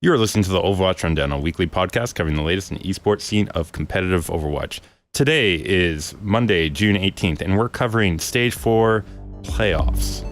You are listening to the Overwatch Rundown, a weekly podcast covering the latest in the esports scene of competitive Overwatch. Today is Monday, June 18th, and we're covering Stage 4 playoffs.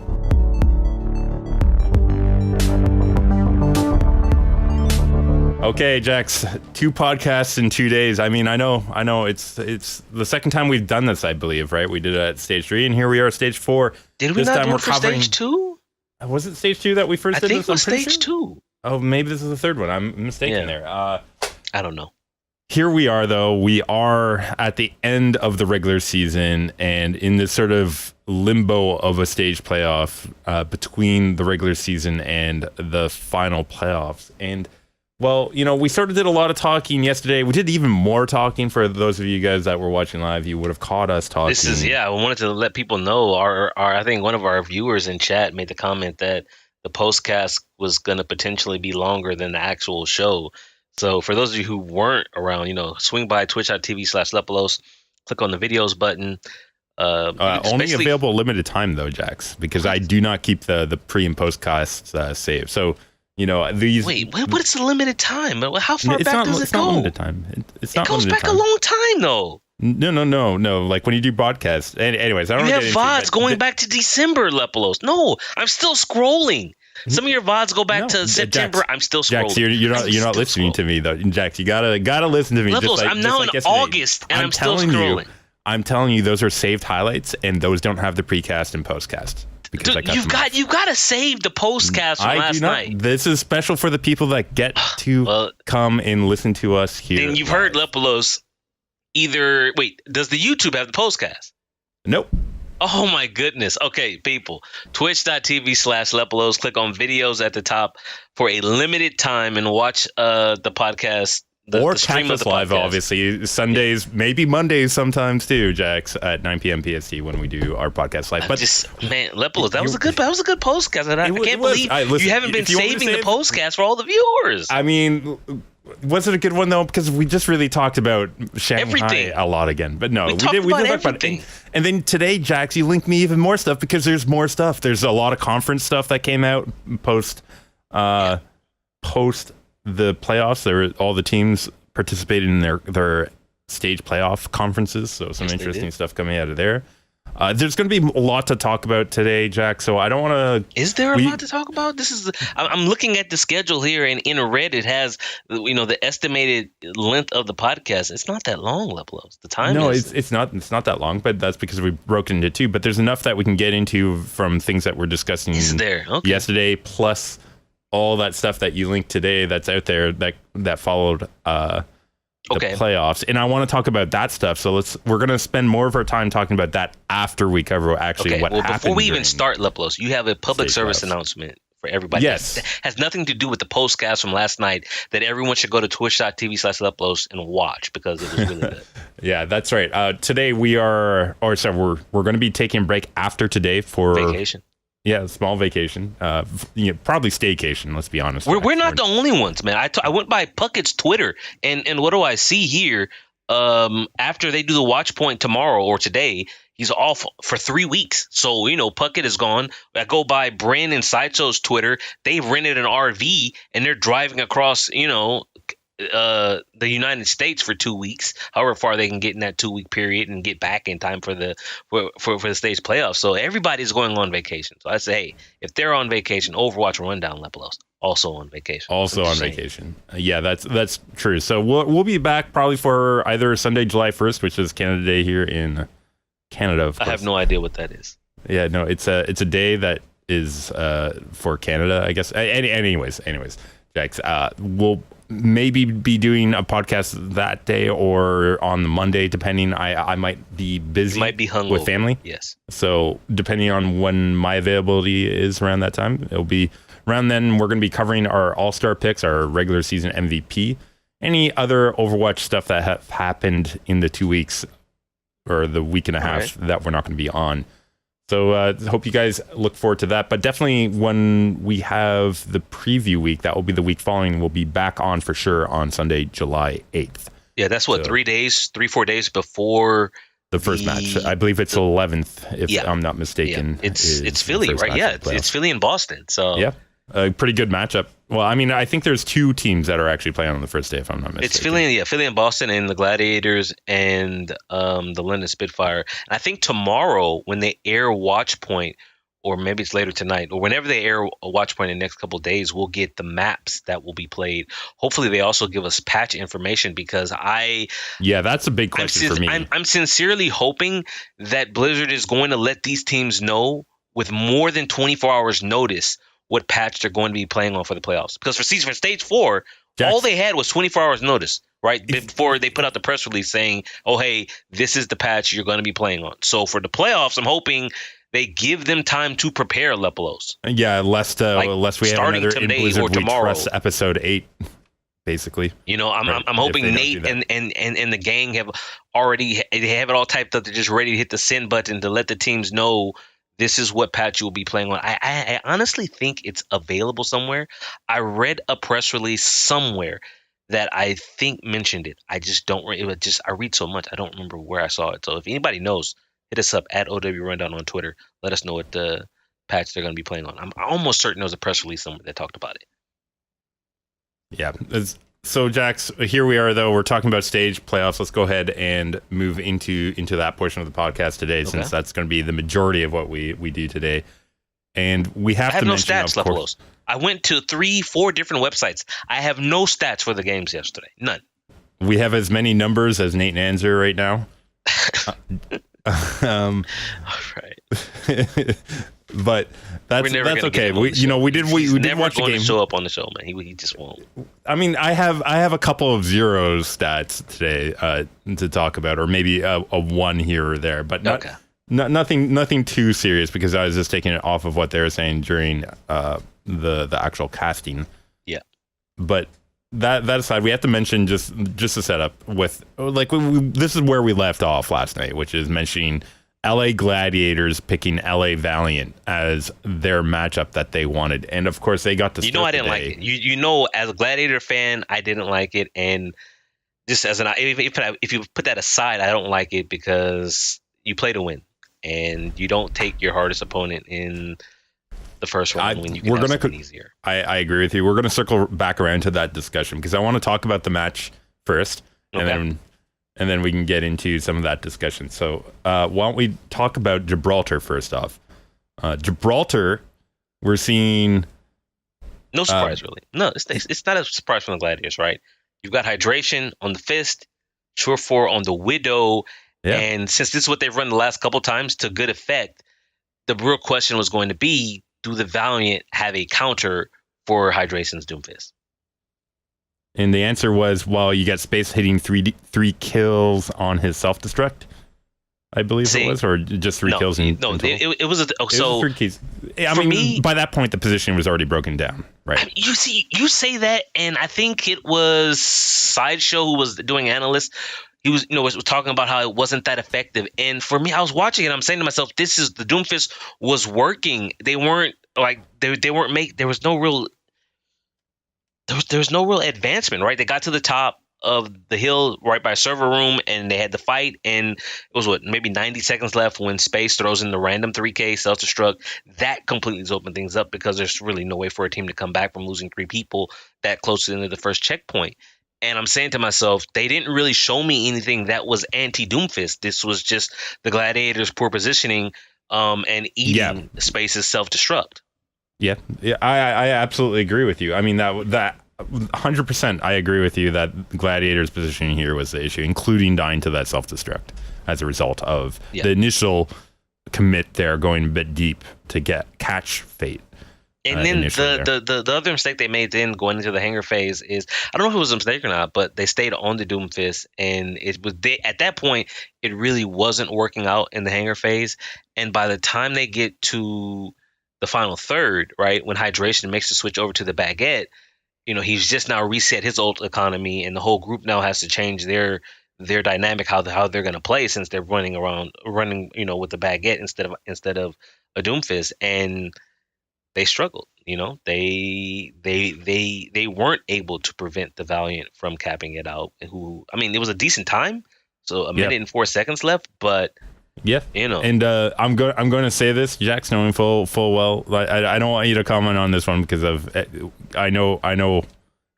Okay, Jax, 2 podcasts in 2 days. I mean, I know. It's the second time we've done this, I believe, right? We did it at Stage 3, and here we are at Stage 4. Did we not do it for Stage 2? Was it Stage 2 that we first did this? I think it was Stage 2. Oh, maybe this is the third one. I'm mistaken there. I don't know. Here we are, though. We are at the end of the regular season and in this sort of limbo of a stage playoff between the regular season and the final playoffs. And, well, you know, we sort of did a lot of talking yesterday. We did even more talking. For those of you guys that were watching live, you would have caught us talking. I wanted to let people know. I think one of our viewers in chat made the comment that the postcast was going to potentially be longer than the actual show. So for those of you who weren't around, swing by twitch.tv/Lepalose, click on the videos button. Only available limited time though, Jax, because I do not keep the pre and postcasts saved. So, these. Wait, what is the limited time? How far back does it go? It's not limited time. It goes back a long time though. No. Like when you do podcasts. Anyways, I don't. You have VODs going back to December, Lepalose. No, I'm still scrolling. Some of your VODs go back to September. I'm still scrolling. Jax, you're not listening to me though. Jax, you gotta listen to me. Lepalose, I'm now in August and I'm still scrolling. I'm telling you, those are saved highlights, and those don't have the precast and postcast. Dude, you've got to save the postcast from last night. This is special for the people that get to come and listen to us here. Then you've heard Lepalose. Does the YouTube have the postcast? Nope. Oh my goodness. Okay, people. Twitch.tv/Lepalose. Click on videos at the top for a limited time and watch the podcast. Or the stream catch us of the live, podcast. obviously. Sundays, maybe Mondays sometimes too, Jax, at 9 p.m. PST when we do our podcast live. But Lepalose, that was a good postcast. I can't believe you haven't been saving the postcast for all the viewers. I mean, was it a good one though? Because we just really talked about Shanghai a lot a lot. But no, we did talk about it. And then today, Jax, you linked me even more stuff because there's more stuff. There's a lot of conference stuff that came out post the playoffs. There were all the teams participated in their stage playoff conferences. So some interesting stuff coming out of there. There's going to be a lot to talk about today, Jack. So I don't want to. Is there a lot to talk about? I'm looking at the schedule here, and in red it has the estimated length of the podcast. It's not that long, Lepalose. The time. No, it's not that long, but that's because we broke it into 2. But there's enough that we can get into from things that we're discussing yesterday, plus all that stuff that you linked today that's out there that followed the playoffs. And I want to talk about that stuff. So we're going to spend more of our time talking about that after we cover what happened. Before we even start, Lepalose, you have a public service announcement for everybody. Yes. That has nothing to do with the postcast from last night that everyone should go to twitch.tv/Lepalose and watch because it was really good. Yeah, that's right. Today we're going to be taking a break after today for vacation. Yeah, small vacation. Probably staycation. Let's be honest. We're not the only ones, man. I went by Puckett's Twitter, and what do I see here? After they do the watch point tomorrow or today, he's off for 3 weeks. So Puckett is gone. I go by Brandon Sideshows Twitter. They rented an RV and they're driving across the United States for 2 weeks, however far they can get in that 2-week period and get back in time for the stage playoffs. So everybody's going on vacation. So I say, hey, if they're on vacation, Overwatch Rundown, Lepalose also on vacation. Yeah, that's true. So we'll be back probably for either Sunday, July 1st, which is Canada Day here in Canada. Of course. I have no idea what that is. Yeah, no, it's a day that is for Canada, I guess. Anyways, Jax, we'll maybe be doing a podcast that day or on the Monday, depending. I might be busy. You might be hungover with family. Yes. So depending on when my availability is around that time, it'll be around then. We're going to be covering our all-star picks, our regular season MVP, any other Overwatch stuff that have happened in the 2 weeks or the week and a half that we're not going to be on. So hope you guys look forward to that. But definitely when we have the preview week, that will be the week following. We'll be back on for sure on Sunday, July 8th. Yeah, that's 3-4 days before the first match. I believe it's 11th, if I'm not mistaken. Yeah. It's Philly, right? Yeah, it's Philly and Boston. So yeah. a pretty good matchup. Well, I mean, I think there's 2 teams that are actually playing on the first day, if I'm not mistaken. It's Philly and Boston, and the Gladiators and the London Spitfire. And I think tomorrow, when they air Watch Point, or maybe it's later tonight, or whenever they air a Watch Point in the next couple of days, we'll get the maps that will be played. Hopefully, they also give us patch information, because that's a big question for me. I'm sincerely hoping that Blizzard is going to let these teams know with more than 24 hours notice what patch they're going to be playing on for the playoffs. Because for stage 4, all they had was 24 hours notice, right? Before they put out the press release saying, oh, hey, this is the patch you're going to be playing on. So for the playoffs, I'm hoping they give them time to prepare, Lepalose. Yeah, lest we have another in Blizzard or tomorrow. We Trust episode 8, basically. I'm hoping Nate and the gang have it all typed up. They're just ready to hit the send button to let the teams know this is what patch you'll be playing on. I honestly think it's available somewhere. I read a press release somewhere that I think mentioned it. I just don't. I read so much, I don't remember where I saw it. So if anybody knows, hit us up at OW Rundown on Twitter. Let us know what the patch they're going to be playing on. I'm almost certain there was a press release somewhere that talked about it. Yeah. So, Jax, here we are, though. We're talking about stage playoffs. Let's go ahead and move into that portion of the podcast today, since that's going to be the majority of what we do today. And we have to mention, no stats, of course. I went to 3-4 different websites. I have no stats for the games yesterday. None. We have as many numbers as Nate Nanzer right now. All right. But that's okay. We did watch the game. To show up on the show, man. He just won't. I mean, I have a couple of zeros stats today to talk about, or maybe a 1 here or there, but nothing too serious, because I was just taking it off of what they were saying during the actual casting. Yeah. But that aside, we have to mention just to set up with this is where we left off last night, which is mentioning LA Gladiators picking LA Valiant as their matchup that they wanted. And of course they got to start I didn't like it. As a Gladiator fan, I didn't like it. And just if you put that aside, I don't like it because you play to win, and you don't take your hardest opponent in the first round when you can have something easier. I agree with you. We're going to circle back around to that discussion, because I want to talk about the match first, and then we can get into some of that discussion. So why don't we talk about Gibraltar first off? Gibraltar, we're seeing... No surprise, really. No, it's not a surprise from the Gladiators, right? You've got Hydration on the Fist, Surefour on the Widow, and since this is what they've run the last couple times to good effect, the real question was going to be, do the Valiant have a counter for Hydration's Doomfist? And the answer was, well, you got Space hitting three kills on his self-destruct, I believe it was, or just 3 kills. It was 3 kills. I mean, by that point, the position was already broken down, right? I mean, you say that, and I think it was Sideshow who was doing analyst. He was talking about how it wasn't that effective. And for me, I was watching it. I'm saying to myself, the Doomfist was working. They weren't there was no real advancement, right? They got to the top of the hill right by server room, and they had the fight, and it was maybe 90 seconds left when Space throws in the random 3K self-destruct. That completely has opened things up, because there's really no way for a team to come back from losing 3 people that close to the end of the first checkpoint. And I'm saying to myself, they didn't really show me anything that was anti-Doomfist. This was just the Gladiators' poor positioning and eating Space's self-destruct. Yeah, I absolutely agree with you. I mean, that 100%, I agree with you that Gladiator's positioning here was the issue, including dying to that self-destruct as a result of the initial commit there, going a bit deep to catch Fate. And then the other mistake they made then going into the hangar phase is, I don't know if it was a mistake or not, but they stayed on the Doomfist, and at that point it really wasn't working out in the hangar phase. And by the time they get to the final third, right, when Hydration makes the switch over to the Baguette, he's just now reset his ult economy, and the whole group now has to change their dynamic, how they're going to play, since they're running with the Baguette instead of a Doomfist. And they struggled. They weren't able to prevent the Valiant from capping it out. It was a decent time, so a minute and 4 seconds left, but Yeah, and I'm going to say this, Jax, knowing full well. I don't want you to comment on this one because I know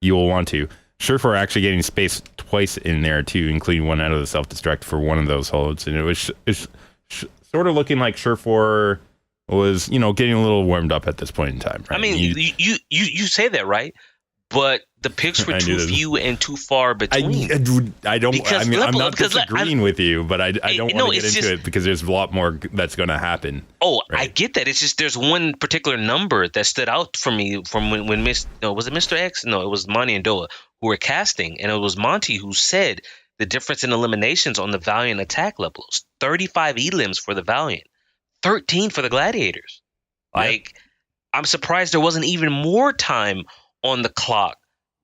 you will want to. Surefour actually getting space twice in there too, including one out of the self-destruct for one of those holds, and it was sort of looking like Surefour was getting a little warmed up at this point in time. Right? I mean, you say that, right? But the picks were too few and too far between. I don't. Because I'm not disagreeing with you, but I don't want to get into it because there's a lot more that's going to happen. Oh, right? I get that. It's just there's one particular number that stood out for me from when was it Mr. X? No, it was Monty and Doa who were casting, and it was Monty who said the difference in eliminations on the Valiant attack levels: 35 elims for the Valiant, 13 for the Gladiators. Like, I'm surprised there wasn't even more time on the clock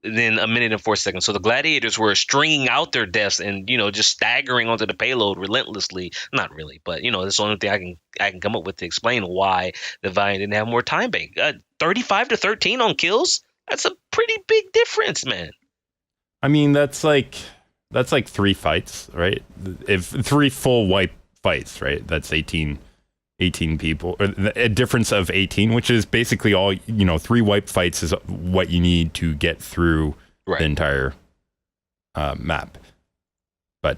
than a minute and 4 seconds. So the Gladiators were stringing out their deaths and just staggering onto the payload relentlessly. Not really, but that's the only thing I can come up with to explain why the Valiant didn't have more time bank. 35 to 13 on kills. That's a pretty big difference, man. I mean, that's like 3 fights, right? If 3 full wipe fights, right? That's 18 people, or a difference of 18, which is basically all, 3 wipe fights is what you need to get through the entire map. But,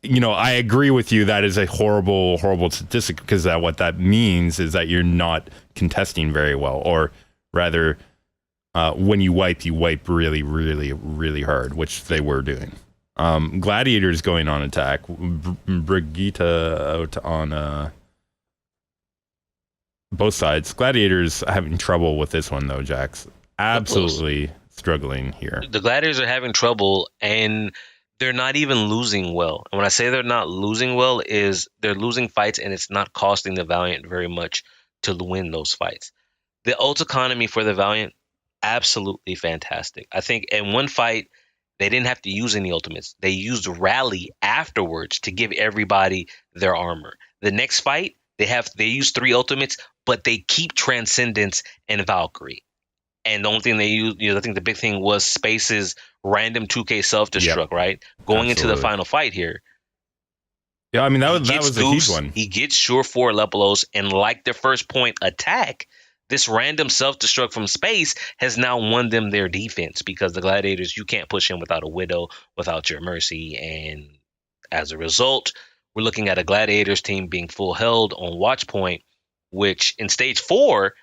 I agree with you. That is a horrible, horrible statistic because what that means is that you're not contesting very well, or rather, when you wipe really, really, really hard, which they were doing. Gladiators going on attack. Brigitte out on both sides. Gladiators having trouble with this one though, Jax. Absolutely struggling here. The Gladiators are having trouble, and they're not even losing well. And when I say they're not losing well, is they're losing fights, and it's not costing the Valiant very much to win those fights. The ult economy for the Valiant, absolutely fantastic. I think in one fight, they didn't have to use any ultimates. They used Rally afterwards to give everybody their armor. The next fight, they use 3 ultimates, but they keep Transcendence and Valkyrie. And the only thing they use, I think the big thing was Space's random 2K self-destruct, right? Going into the final fight here. Yeah, I mean, that was a huge one. He gets Surefour Lepalose, and like their first point attack, this random self-destruct from Space has now won them their defense, because the Gladiators, you can't push in without a Widow, without your Mercy, and as a result, we're looking at a Gladiators team being full held on watch point, which in stage 4,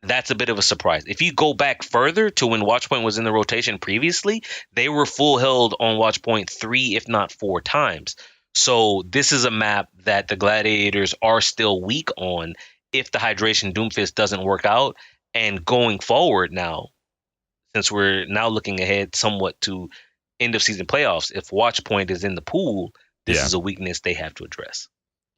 that's a bit of a surprise. If you go back further to when watch point was in the rotation previously, they were full held on watch point 3, if not 4 times. So this is a map that the Gladiators are still weak on if the Hydration Doomfist doesn't work out. And going forward now, since we're now looking ahead somewhat to end of season playoffs, if watch point is in the pool, this is a weakness they have to address.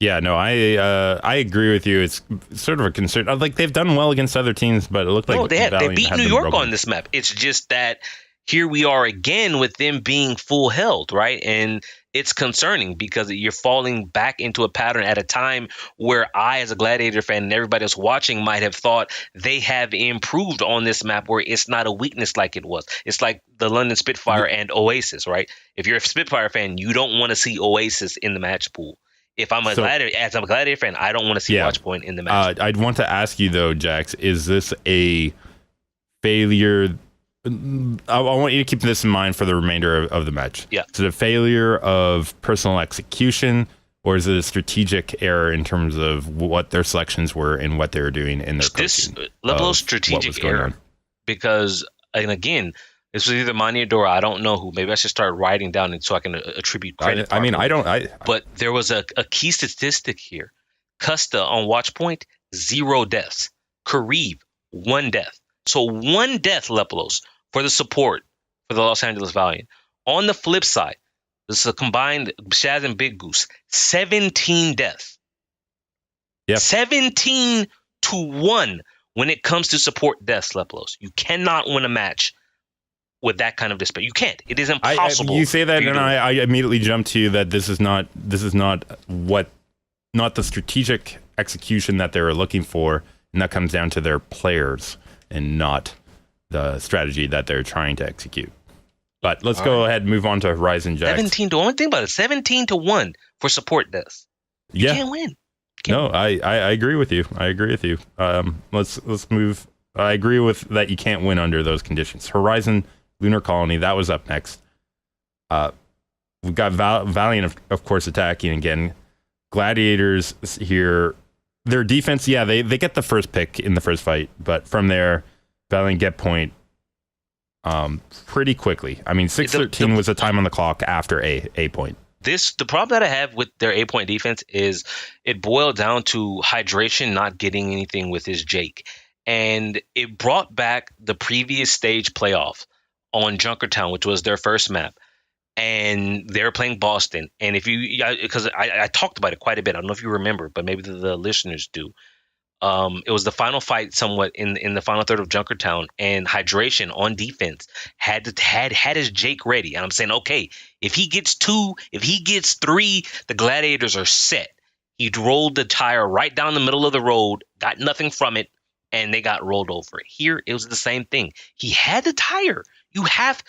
Yeah, no, I agree with you. It's sort of a concern. Like, they've done well against other teams, but it looked like they beat New York on this map. It's just that here we are again with them being full held, right? And it's concerning because you're falling back into a pattern at a time where I, as a Gladiator fan, and everybody else watching might have thought they have improved on this map, where it's not a weakness like it was. It's like the London Spitfire and Oasis, right? If you're a Spitfire fan, you don't want to see Oasis in the match pool. If I'm a Gladiator fan, I don't want to see watch point in the match. I'd want to ask you though, Jax, is this a failure? I want you to keep this in mind for the remainder of the match. Yeah. Is it a failure of personal execution, or is it a strategic error in terms of what their selections were and what they were doing in their coaching? This level of strategic error, because, and again, this was either Mani or Dora. I don't know who. Maybe I should start writing down it so I can attribute credit. But there was a key statistic here. Custa on watch point, 0 deaths. Kareev, 1 death. So 1 death, Lepalose, for the support for the Los Angeles Valiant. On the flip side, this is a combined Shaz and Big Goose, 17 deaths. Yep. 17 to 1 when it comes to support deaths, Lepalose. You cannot win a match with that kind of display. You can't. It is impossible. You say that, and I immediately jump to that. This is not the strategic execution that they were looking for, and that comes down to their players and not the strategy that they're trying to execute. But let's go ahead and move on to Horizon, Jax. 17 to 1. Think about it. 17 to 1 for support deaths. You can't win. No, I agree with you. Let's move. I agree with that. You can't win under those conditions. Horizon Lunar Colony, that was up next. We've got Valiant, of course, attacking again. Gladiators here. Their defense, yeah, they get the first pick in the first fight, but from there, Valiant get point pretty quickly. I mean, 6:13 was the time on the clock after a point. The problem that I have with their 8-point defense is it boiled down to Hydration not getting anything with his Jake. And it brought back the previous stage playoff on Junkertown, which was their first map. And they're playing Boston. And because I talked about it quite a bit. I don't know if you remember, but maybe the listeners do. It was the final fight somewhat in the final third of Junkertown, and Hydration on defense had his Jake ready. And I'm saying, okay, if he gets 2, if he gets 3, the Gladiators are set. He rolled the tire right down the middle of the road, got nothing from it, and they got rolled over. Here, it was the same thing. He had the tire. You have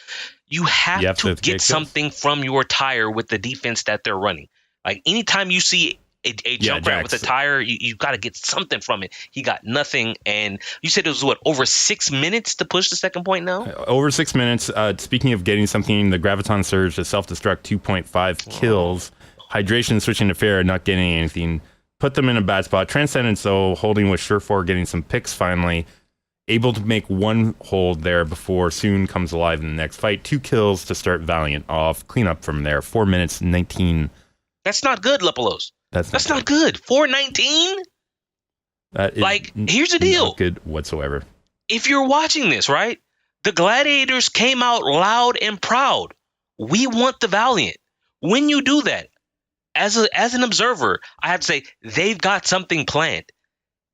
to get something from your tire with the defense that they're running. Like anytime you see a Junkrat with a tire, you got to get something from it. He got nothing, and you said it was over 6 minutes to push the second point now? Over 6 minutes. Speaking of getting something, the Graviton Surge, the self-destruct 2.5 kills. Hydration switching to Fair, not getting anything. Put them in a bad spot. Transcendence, though, holding with Surefour, getting some picks finally. Able to make one hold there before Soon comes alive in the next fight. 2 kills to start Valiant off. Clean up from there. 4 minutes, 19. That's not good, Lepalose. That's not good. 4:19? Here's the deal. Not good whatsoever. If you're watching this, right? The Gladiators came out loud and proud. We want the Valiant. When you do that, as an observer, I have to say they've got something planned.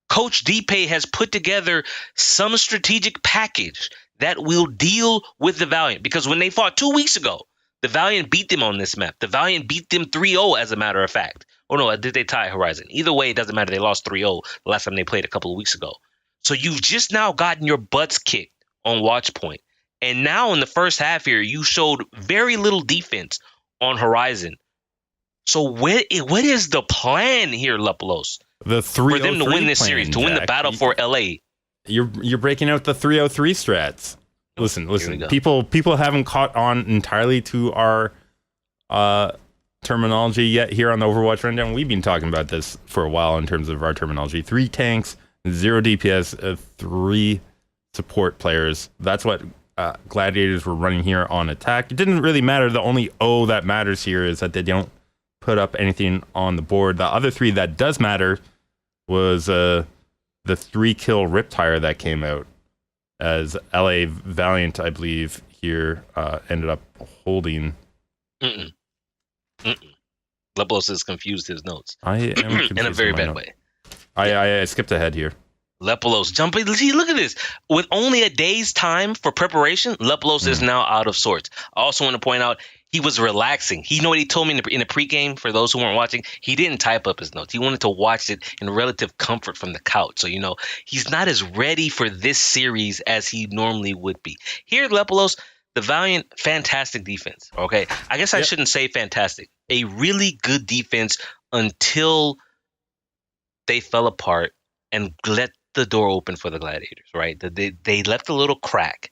Coach Deepay has put together some strategic package that will deal with the Valiant. Because when they fought 2 weeks ago, the Valiant beat them on this map. The Valiant beat them 3-0, as a matter of fact. Oh, no, did they tie Horizon? Either way, it doesn't matter. They lost 3-0 the last time they played a couple of weeks ago. So you've just now gotten your butts kicked on watch point. And now in the first half here, you showed very little defense on Horizon. So what is the plan here, Lepalose? The for them to win this series, to win the battle for LA. You're breaking out the 303 strats. Listen. People haven't caught on entirely to our terminology yet here on the Overwatch Rundown. We've been talking about this for a while in terms of our terminology. 3 tanks, 0 DPS, 3 support players. That's what Gladiators were running here on attack. It didn't really matter. The only O that matters here is that they don't put up anything on the board. The other 3 that does matter was the 3-kill Riptire that came out as LA Valiant, I believe, here ended up holding. Lepalose has confused his notes. I am confused in a very bad way. I skipped ahead here. Lepalose jumping. See, look at this. With only a day's time for preparation, Lepalose is now out of sorts. I also want to point out he was relaxing. You know what he told me in the pregame, for those who weren't watching? He didn't type up his notes. He wanted to watch it in relative comfort from the couch. So, he's not as ready for this series as he normally would be. Here at Lepalose, the Valiant, fantastic defense. Okay. I guess I shouldn't say fantastic. A really good defense until they fell apart and let the door open for the Gladiators, right? They left a little crack,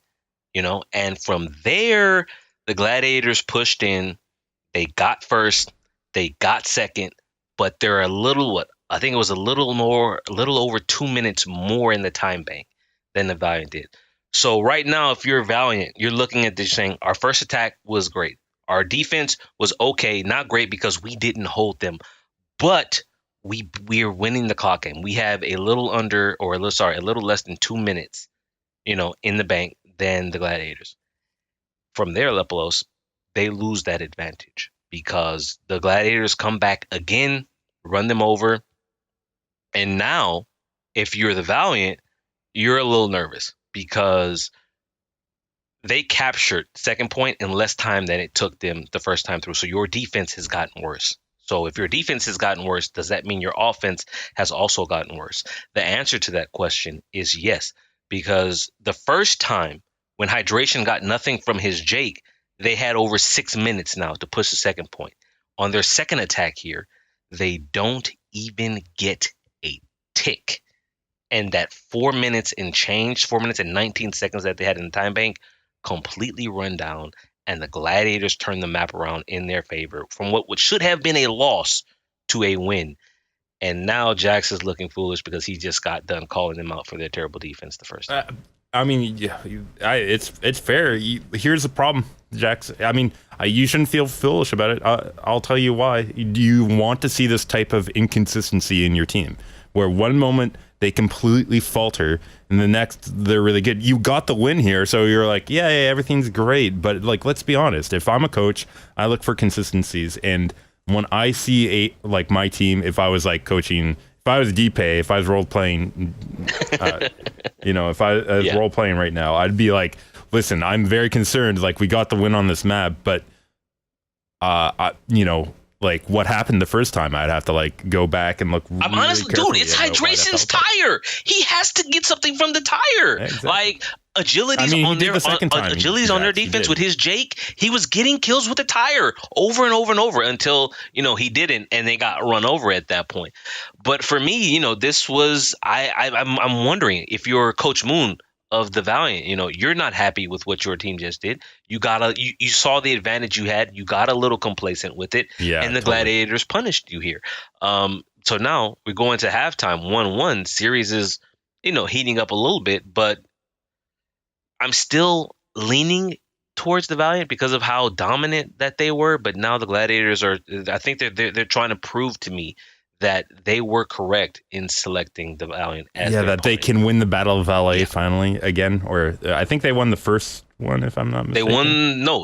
and from there, the Gladiators pushed in. They got first. They got second. But they're a little, I think it was a little over 2 minutes more in the time bank than the Valiant did. So right now, if you're Valiant, you're looking at this saying, our first attack was great. Our defense was okay, not great because we didn't hold them. But we are winning the clock game. We have a little less than 2 minutes, in the bank than the Gladiators. From there, Lepalose, they lose that advantage because the Gladiators come back again, run them over. And now, if you're the Valiant, you're a little nervous because they captured second point in less time than it took them the first time through. So your defense has gotten worse. So if your defense has gotten worse, does that mean your offense has also gotten worse? The answer to that question is yes, because the first time when Hydration got nothing from his Jake, they had over 6 minutes now to push the second point. On their second attack here, They don't even get a tick. And that 4 minutes and change, 4 minutes and 19 seconds that they had in the time bank, completely run down. And the Gladiators turned the map around in their favor from what should have been a loss to a win. And now Jax is looking foolish because he just got done calling them out for their terrible defense the first time. I mean, yeah, it's fair. Here's the problem, Jax. I mean, you shouldn't feel foolish about it. I'll tell you why. You want to see this type of inconsistency in your team, where one moment they completely falter, and the next they're really good. You got the win here, so you're like, yeah, everything's great. But like, let's be honest. If I'm a coach, I look for consistencies, and when I see like my team, if I was like coaching, if I was DPay, if I was role playing, if I was role playing right now, I'd be like, listen, I'm very concerned. Like, we got the win on this map, but like what happened the first time, I'd have to like go back and look. I'm honestly, dude, it's Hydration's tire. He has to get something from the tire. Exactly. Like agility's on their defense with his Jake. He was getting kills with the tire over and over and over until he didn't, and they got run over at that point. But for me, this was I'm wondering if you're Coach Moon of the Valiant, you're not happy with what your team just did. You saw the advantage you had. You got a little complacent with it, and the Gladiators punished you here. So now we go into halftime, 1-1. Series is, heating up a little bit, but I'm still leaning towards the Valiant because of how dominant that they were. But now the Gladiators I think they're trying to prove to me that they were correct in selecting the Valiant as their opponent. They can win the Battle of LA finally again. Or I think they won the first one, if I'm not mistaken.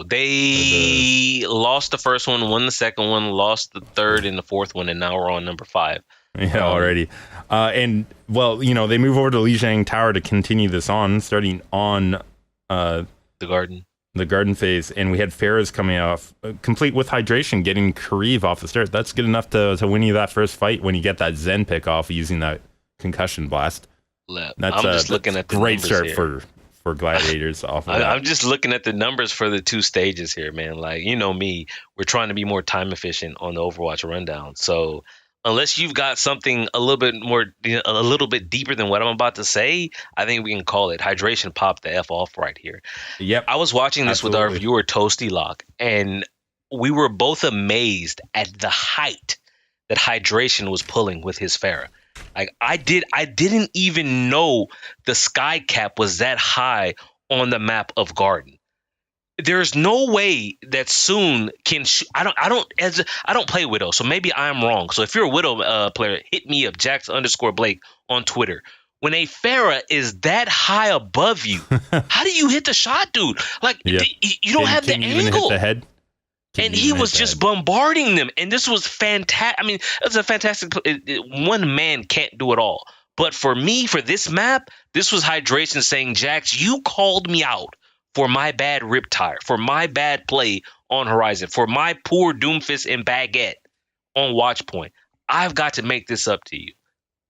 They lost the first one, won the second one, lost the third and the fourth one, and now we're on number 5. Yeah, already. And, well, they move over to Lijiang Tower to continue this on, starting on the Garden. The Garden phase, and we had Farah's coming off, complete with hydration, getting Kareev off the start. That's good enough to win you that first fight when you get that Zen pick off using that concussion blast. I'm just looking at the great start here. for Gladiators off of that. I'm just looking at the numbers for the 2 stages here, man. Like, me, we're trying to be more time efficient on the Overwatch rundown. So unless you've got something a little bit deeper than what I'm about to say, I think we can call it. Hydration popped the F off right here. Yep. I was watching this with our viewer Toasty Lock, and we were both amazed at the height that Hydration was pulling with his Pharah. Like I didn't even know the sky cap was that high on the map of Garden. There's no way that Soon can. I don't play Widow, so maybe I'm wrong. So if you're a Widow player, hit me up, Jax_Blake on Twitter. When a Pharah is that high above you, how do you hit the shot, dude? Like you don't have the angle. Even hit the head? And he was just bombarding them, and this was fantastic. I mean, it was a fantastic. One man can't do it all, but for me, for this map, this was Hydration saying, "Jax, you called me out for my bad rip tire, for my bad play on Horizon, for my poor Doomfist and Baguette on Watch Point. I've got to make this up to you."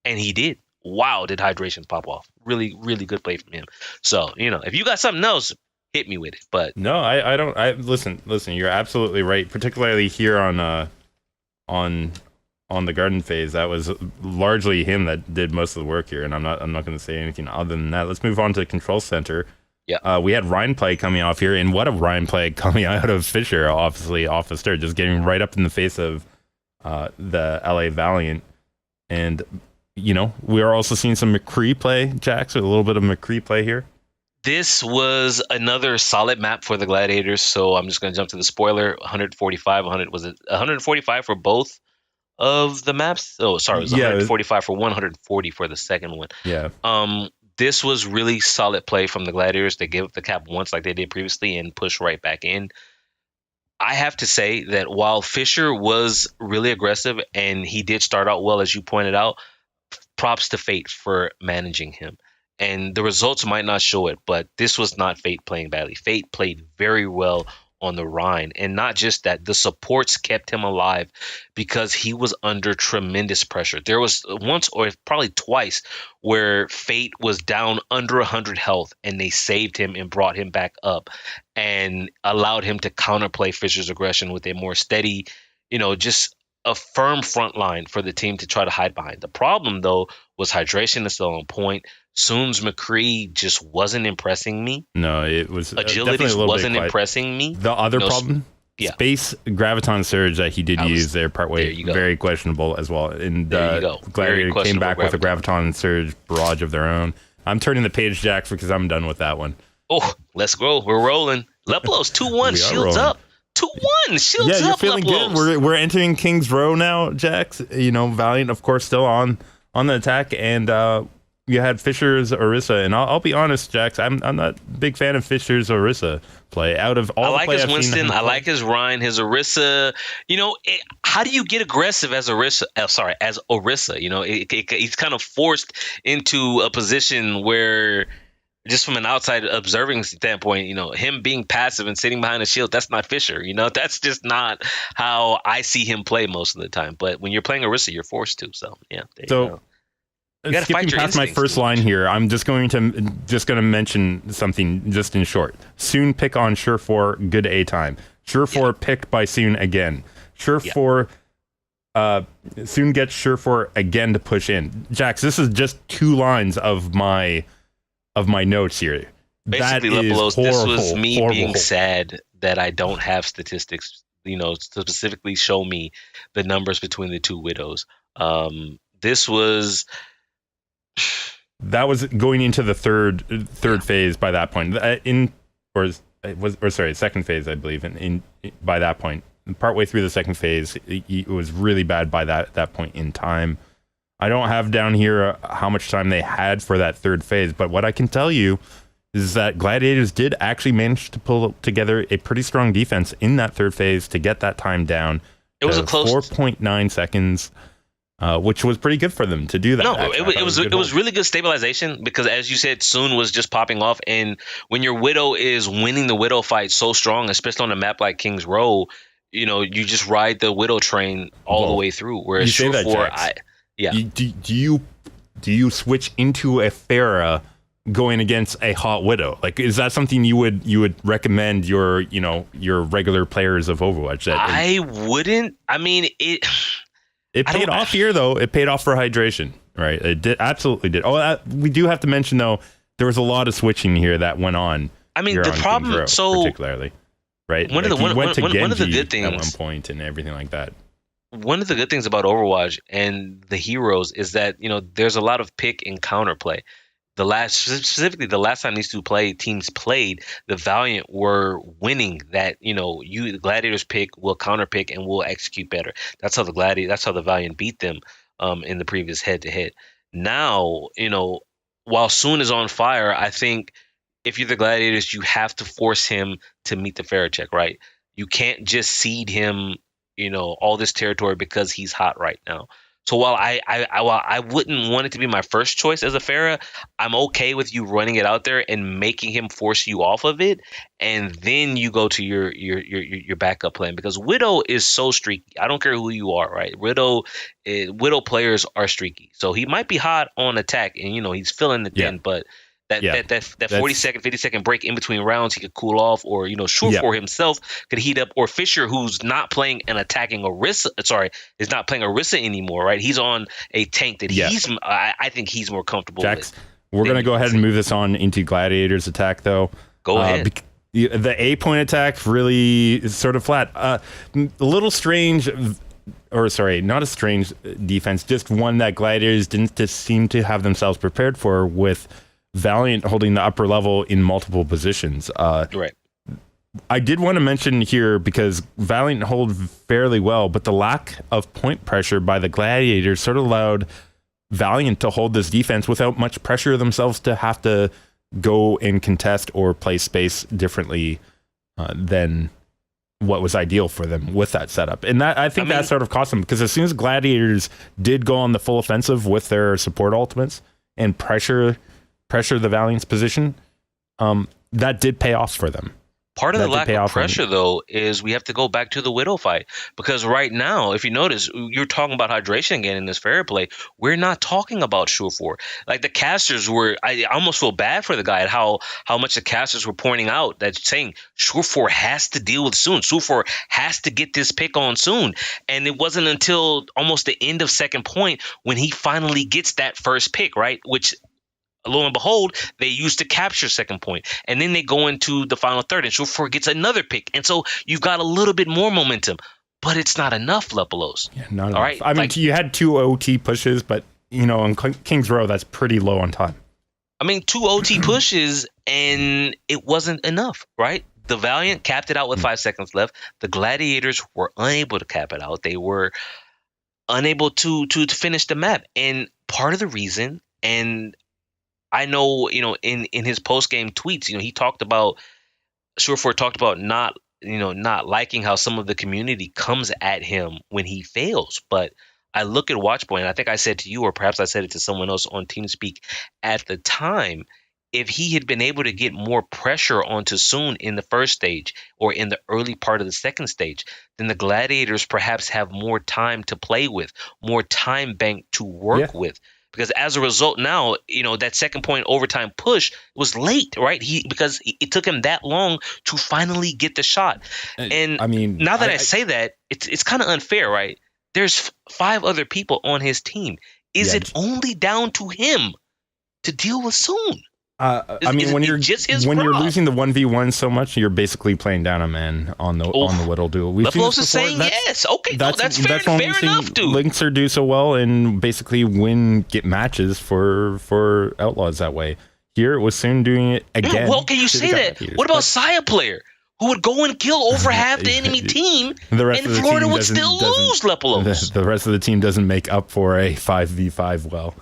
And he did. Wow, did Hydration pop off. Really, really good play from him. So, if you got something else, hit me with it. But no, I don't. Listen, you're absolutely right, particularly here on the Garden phase. That was largely him that did most of the work here, and I'm not going to say anything other than that. Let's move on to the Control Center. Yeah, we had Ryan play coming off here, and what a Ryan play coming out of Fisher, obviously off the start, just getting right up in the face of the LA Valiant. And we are also seeing some McCree play, Jax, with a little bit of McCree play here. This was another solid map for the Gladiators, so I'm just going to jump to the spoiler. 145, was it 145 for both of the maps? Oh, sorry, it was 145 for 140 for the second one. Yeah. This was really solid play from the Gladiators. They gave up the cap once like they did previously and push right back in. I have to say that while Fisher was really aggressive and he did start out well, as you pointed out, props to Fate for managing him. And the results might not show it, but this was not Fate playing badly. Fate played very well on the Rhine. And not just that, the supports kept him alive because he was under tremendous pressure. There was once or probably twice where Fate was down under 100 health and they saved him and brought him back up and allowed him to counterplay Fisher's aggression with a more steady, just a firm front line for the team to try to hide behind. The problem, though, was hydration is still on point. Soon's McCree just wasn't impressing me. No, it was agility wasn't impressing me. The other problem, space graviton surge that he did use there partway, very questionable as well. And Gladiator came back with a graviton surge barrage of their own. I'm turning the page, Jax, because I'm done with that one. Oh, let's go. We're rolling. Lepalose 2-1, shields up. 2-1, shields up. Yeah, you're feeling good. We're entering King's Row now, Jax. You know, Valiant, of course, still on the attack, and you had Fisher's Orisa, and I'll be honest, Jax, I'm not a big fan of Fisher's Orisa play. Out of all, I like his Winston, I like his Ryan, his Orisa. You know, how do you get aggressive as Orisa? As Orisa, you know, he's kind of forced into a position where, just from an outside observing standpoint, you know, him being passive and sitting behind a shield, that's not Fisher. You know, that's just not how I see him play most of the time. But when you're playing Orisa, you're forced to. So, yeah. Skipping past my first line here, I'm just going to mention something just in short. Soon pick on Surefour, good A time. Surefour picked by Soon again. Surefour Soon gets Surefour again to push in. Jax, this is just 2 lines of my notes here. Basically, Lepalose, this was me being sad that I don't have statistics, you know, to specifically show me the numbers between the 2 widows. That was going into the third phase by that point. Second phase, I believe. By that point, partway through the second phase, it was really bad by that point in time. I don't have down here how much time they had for that third phase, but what I can tell you is that Gladiators did actually manage to pull together a pretty strong defense in that third phase to get that time down. It was a close 4.9 seconds. Which was pretty good for them to do that. No, it was really good stabilization because, as you said, Soon was just popping off. And when your Widow is winning the Widow fight so strong, especially on a map like King's Row, you know, you just ride the Widow train all the way through. Whereas Surefour, do you switch into a Pharah going against a hot Widow? Like, is that something you would recommend your regular players of Overwatch? I wouldn't. I mean, It paid off here, though. It paid off for hydration, right? It did, absolutely did. Oh, we do have to mention, though, there was a lot of switching here that went on. I mean, the problem, particularly, right? One of the good things at one point and everything like that. One of the good things about Overwatch and the heroes is that, you know, there's a lot of pick and counter play. Specifically the last time these 2 teams played, the Valiant were winning that, you know, the Gladiators pick, will counter pick, and will execute better. That's how the Valiant beat them in the previous head-to-head. Now, you know, while Soon is on fire, I think if you're the Gladiators, you have to force him to meet the Pharah check, right? You can't just cede him, you know, all this territory because he's hot right now. So while I wouldn't want it to be my first choice as a Pharah, I'm okay with you running it out there and making him force you off of it, and then you go to your backup plan, because Widow is so streaky. I don't care who you are, right? Widow players are streaky, so he might be hot on attack, and you know he's filling the den, but that 40-second, 50-second break in between rounds, he could cool off, or you know, Surefour himself could heat up, or Fisher, who's not playing an attacking Orisa, is not playing Orisa anymore, right? He's on a tank that I think he's more comfortable Jax, with. We're gonna go ahead and move this on into Gladiators attack, though. Go ahead. The A point attack really is sort of flat. A little strange. Not a strange defense, just one that Gladiators didn't just seem to have themselves prepared for, with Valiant holding the upper level in multiple positions. Right. I did want to mention here, because Valiant hold fairly well, but the lack of point pressure by the Gladiators sort of allowed Valiant to hold this defense without much pressure themselves to have to go and contest or play space differently than what was ideal for them with that setup. And that, I think that sort of cost them, because as soon as Gladiators did go on the full offensive with their support ultimates and pressure the Valiant's position, that did pay off for them. Part of That the did lack pay of off for me. pressure, though, is we have to go back to the Widow fight. Because right now, if you notice, you're talking about hydration again in this fair play. We're not talking about Surefour. Like the casters were, I almost feel bad for the guy at how much the casters were pointing out that saying Surefour has to deal with soon. Surefour has to get this pick on soon. And it wasn't until almost the end of second point when he finally gets that first pick, right? Which lo and behold, they used to capture second point. And then they go into the final third, and Surefour gets another pick. And so you've got a little bit more momentum, but it's not enough, Lepalose. Yeah, not enough. All right. I mean, you had 2 OT pushes, but, on Kings Row, that's pretty low on time. I mean, 2 OT pushes, and it wasn't enough, right? The Valiant capped it out with 5 seconds left. The Gladiators were unable to cap it out. They were unable to finish the map. And part of the reason, and I know, in his post-game tweets, he talked about, Surefour talked about not liking how some of the community comes at him when he fails. But I look at Watchpoint, and I think I said to you, or perhaps I said it to someone else on TeamSpeak at the time, if he had been able to get more pressure onto Soon in the first stage or in the early part of the second stage, then the Gladiators perhaps have more time to play with, more time bank to work with. Because as a result now, that second point overtime push was late, right? Because it took him that long to finally get the shot. And I mean, now that I say that, it's kind of unfair, right? There's 5 other people on his team. Is it only down to him to deal with Soon? When you're losing the 1v1 so much, you're basically playing down a man on the Whittle duel. Lepalose is saying yes. Okay, that's fair enough, dude. Linkser do so well and basically get matches for Outlaws that way. Here it was Soon doing it again. Well, can you say that? What about Saya player who would go and kill over half the enemy team, and Florida would still lose, Lepalose? The rest of the team doesn't make up for a 5v5 well.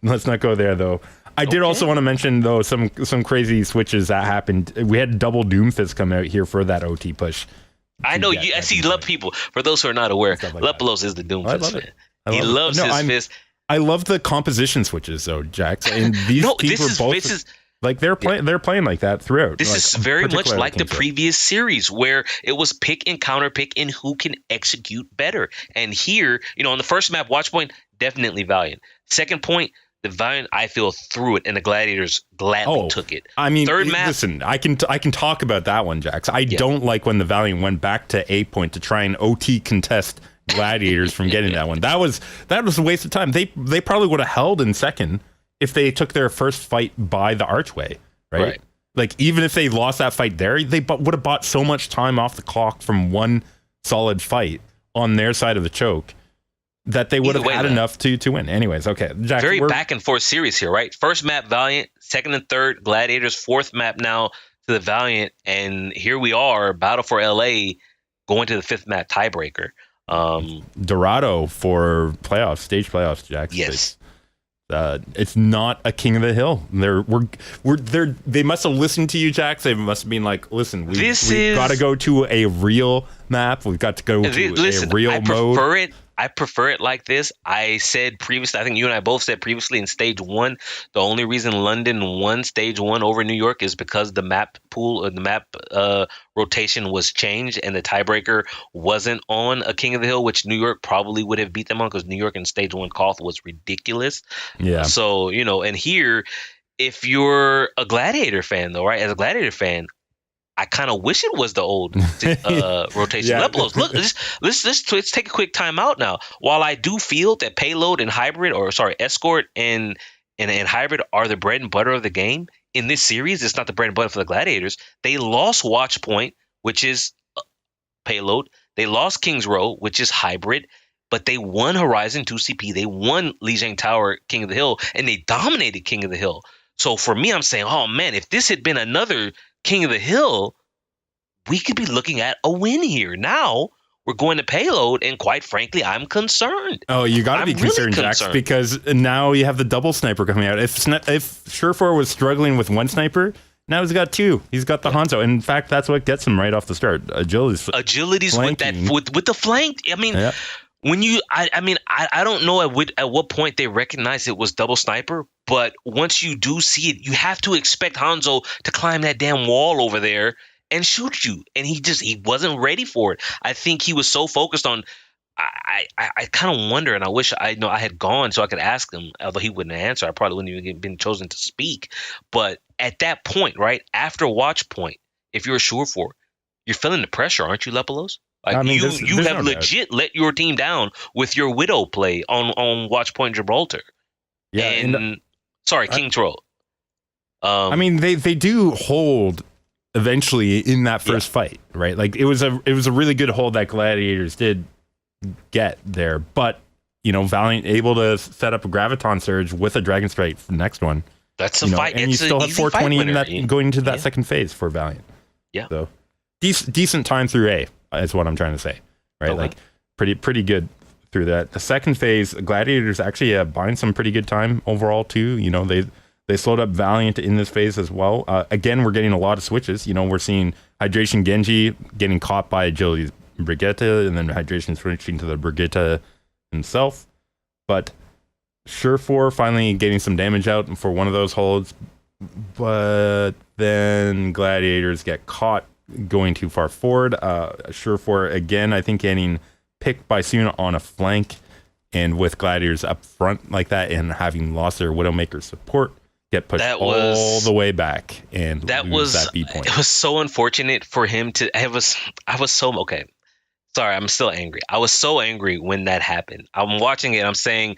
Let's not go there, though. I did also want to mention, though, some crazy switches that happened. We had double Doomfist come out here for that OT push. I know you. I see people. For those who are not aware, Lepalose is the Doomfist fan. He loves his fist. I love the composition switches, though, Jax. And these teams were both like they're playing like that throughout. This is very much like the previous series where it was pick and counter pick and who can execute better. And here, on the first map, Watchpoint, definitely Valiant. Second point, the Valiant, I feel, threw it, and the Gladiators gladly took it. I mean, third map, listen, I can talk about that one, Jax. I don't like when the Valiant went back to A point to try and OT contest Gladiators from getting that one. That was a waste of time. They probably would have held in second if they took their first fight by the archway, right? Like, even if they lost that fight there, they would have bought so much time off the clock from one solid fight on their side of the choke that they would have had enough to win. Anyways, okay. Jack, very back and forth series here, right? First map, Valiant. Second and third, Gladiators. Fourth map now to the Valiant. And here we are, battle for LA, going to the fifth map tiebreaker. Dorado for stage playoffs, Jack. Yes. It's not a King of the Hill. They must have listened to you, Jax. They must have been like, listen, we've got to go to a real map. We've got to go to a real mode. I prefer it like this. I said previously, I think you and I both said previously in stage 1, the only reason London won stage 1 over New York is because the map pool or the map rotation was changed and the tiebreaker wasn't on a King of the Hill, which New York probably would have beat them on because New York in stage 1 Koth was ridiculous. Yeah. So, and here, if you're a Gladiator fan though, right? As a Gladiator fan, I kind of wish it was the old rotation. Yeah. Look, let's take a quick time out now. While I do feel that payload and escort and hybrid are the bread and butter of the game, in this series, it's not the bread and butter for the Gladiators. They lost Watch Point, which is payload. They lost Kings Row, which is hybrid. But they won Horizon 2CP. They won Lijiang Tower, King of the Hill, and they dominated King of the Hill. So for me, I'm saying, oh man, if this had been another King of the Hill, we could be looking at a win here. Now we're going to payload, and quite frankly, I'm concerned. Oh, you got to be concerned, really Jax, because now you have the double sniper coming out. If Surefour was struggling with one sniper, now he's got 2. He's got the Hanzo. In fact, that's what gets him right off the start. Agility's with the flank. I mean, I mean, I don't know at what point they recognized it was double sniper, but once you do see it, you have to expect Hanzo to climb that damn wall over there and shoot you. And he wasn't ready for it. I think he was so focused on. I kind of wonder, and I wish I had gone so I could ask him. Although he wouldn't answer, I probably wouldn't even been chosen to speak. But at that point, right after watch point, if you're a sure for, you're feeling the pressure, aren't you, Lepalos? Like, I mean, you there's have no doubt. legit let your team down with your Widow play on watch point Gibraltar. Yeah, And sorry, King Troll. I mean, they do hold eventually in that first fight, right? Like it was a really good hold that Gladiators did get there, but Valiant able to set up a Graviton Surge with a Dragon Strike for the next one. That's a fight. And you still have 420 in that going into that second phase for Valiant. Yeah. So decent time through A is what I'm trying to say, right? Okay. Like pretty good through that. The second phase, Gladiators actually buying some pretty good time overall too. They slowed up Valiant in this phase as well. Again, we're getting a lot of switches. We're seeing Hydration Genji getting caught by Agility's Brigitte, and then Hydration switching to the Brigitte himself. But Surefour finally getting some damage out for one of those holds. But then Gladiators get caught going too far forward. Surefour, again, I think getting picked by Suna on a flank, and with Gladiators up front like that and having lost their Widowmaker support, get pushed all the way back and lose that beat point. It was so unfortunate for him to. I was so okay. Sorry, I'm still angry. I was so angry when that happened. I'm watching it. I'm saying,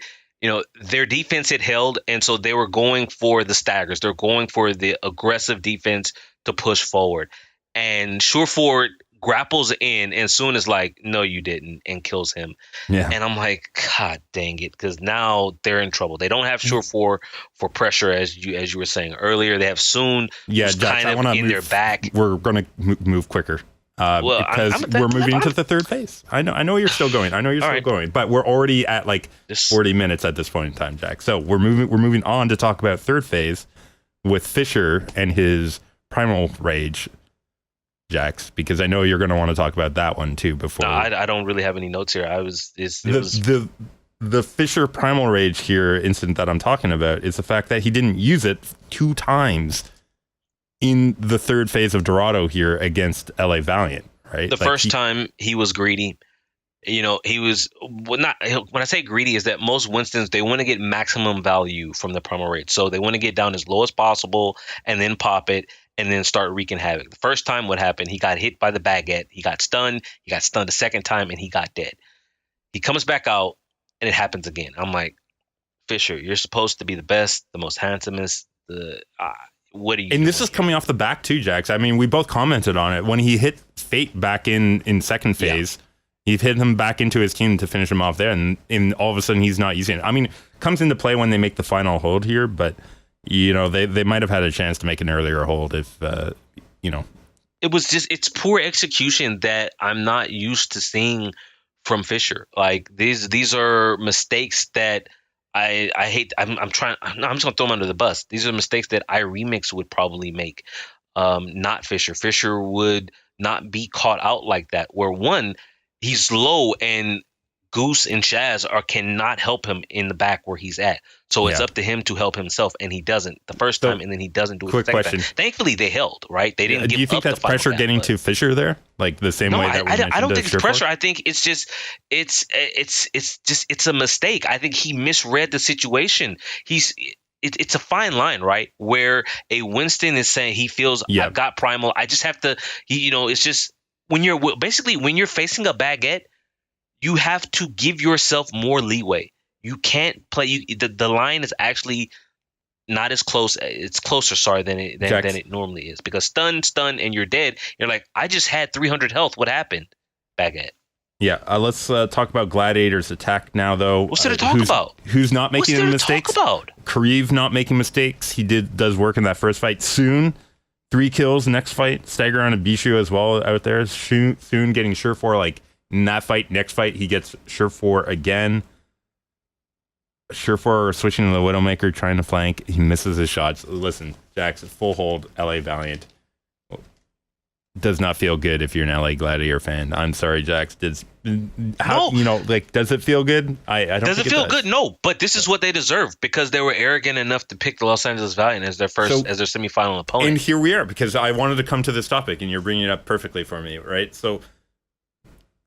their defense had held, and so they were going for the staggers. They're going for the aggressive defense to push forward. And Surefour grapples in, and Soon is like, "No, you didn't," and kills him. Yeah. And I'm like, God dang it, because now they're in trouble. They don't have Surefour for pressure, as you were saying earlier. They have Soon, yeah, who's Jax, kind of in their back. We're going to move quicker. Because we're moving into the third phase. I know you're still going. Going, but we're already at like 40 minutes at this point in time, Jack. So we're moving on to talk about third phase with Fisher and his Primal Rage, Jax, because I know you're going to want to talk about that one too. Before I don't really have any notes here. The Fisher Primal Rage here incident that I'm talking about is the fact that he didn't use it 2 times in the third phase of Dorado here against LA Valiant, right? The first time he was greedy. He was when I say greedy is that most Winstons, they want to get maximum value from the promo rate. So they want to get down as low as possible and then pop it and then start wreaking havoc. The first time what happened, he got hit by the baguette. He got stunned the second time, and he got dead. He comes back out and it happens again. I'm like, Fisher, you're supposed to be the best, the most handsomest, what are you? And this is coming off the back too, Jax. I mean, we both commented on it when he hit Fate back in second phase. Yeah. He hit him back into his team to finish him off there, and all of a sudden he's not using it. I mean, comes into play when they make the final hold here, but they might have had a chance to make an earlier hold if It was just it's poor execution that I'm not used to seeing from Fisher. Like these are mistakes that I hate. I'm just gonna throw him under the bus. These are mistakes that Remix would probably make, not Fisher. Fisher would not be caught out like that. Where one, he's low and Goose and Shaz cannot help him in the back where he's at. So it's up to him to help himself, and he doesn't the first time, and then he doesn't do it the second time. Thankfully, they held, right? They didn't give up. Do you think that's pressure getting to Fisher there? Like the same way that we mentioned? I don't think it's pressure. I think it's just it's a mistake. I think he misread the situation. It's a fine line, right? Where a Winston is saying he feels I've got primal. I just have to. It's just when you're facing a baguette, you have to give yourself more leeway. You can't play. The line is actually not as close. It's closer, than it normally is, because stun, and you're dead. You're like, I just had 300 health. What happened? Baguette. Yeah, let's talk about Gladiators' attack now, though. What's there to talk about? Who's not making any mistakes? Kareev not making mistakes. He does work in that first fight. Soon, 3 kills. Next fight, stagger on a Bishu as well out there. Soon getting Surefour like in that fight. Next fight, he gets Surefour again. Surefour switching to the Widowmaker, trying to flank. He misses his shots. Listen, Jax, full hold, LA Valiant. does not feel good if you're an LA Gladiator fan. I'm sorry, Jax. Does No. does it feel good? I don't. Does think it feel good? No, but this is what they deserve because they were arrogant enough to pick the Los Angeles Valiant as their semifinal opponent. And here we are, because I wanted to come to this topic, and you're bringing it up perfectly for me, right? So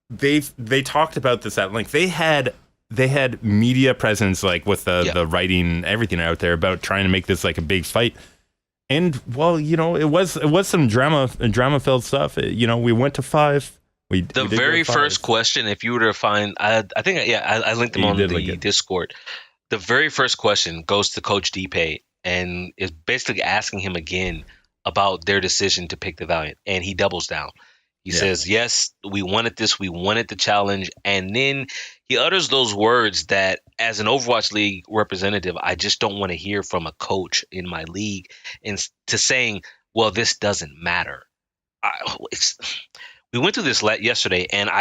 they talked about this at length. They had media presence, like with the writing, everything out there about trying to make this like a big fight. And well, it was some drama filled stuff. We went to 5. The very first question, if you were to find, I linked them on the Discord. The very first question goes to Coach Deepay and is basically asking him again about their decision to pick the Valiant, and he doubles down. He says, yes, we wanted this. We wanted the challenge. And then he utters those words that as an Overwatch League representative, I just don't want to hear from a coach in my league, and to saying, well, this doesn't matter. We went through this yesterday, and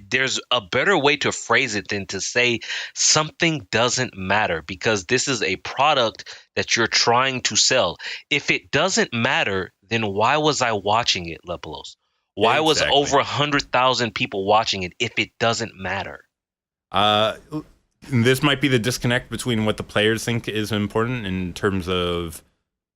there's a better way to phrase it than to say something doesn't matter, because this is a product that you're trying to sell. If it doesn't matter, then why was I watching it, Lepalose? Why was over 100,000 people watching it if it doesn't matter? This might be the disconnect between what the players think is important in terms of,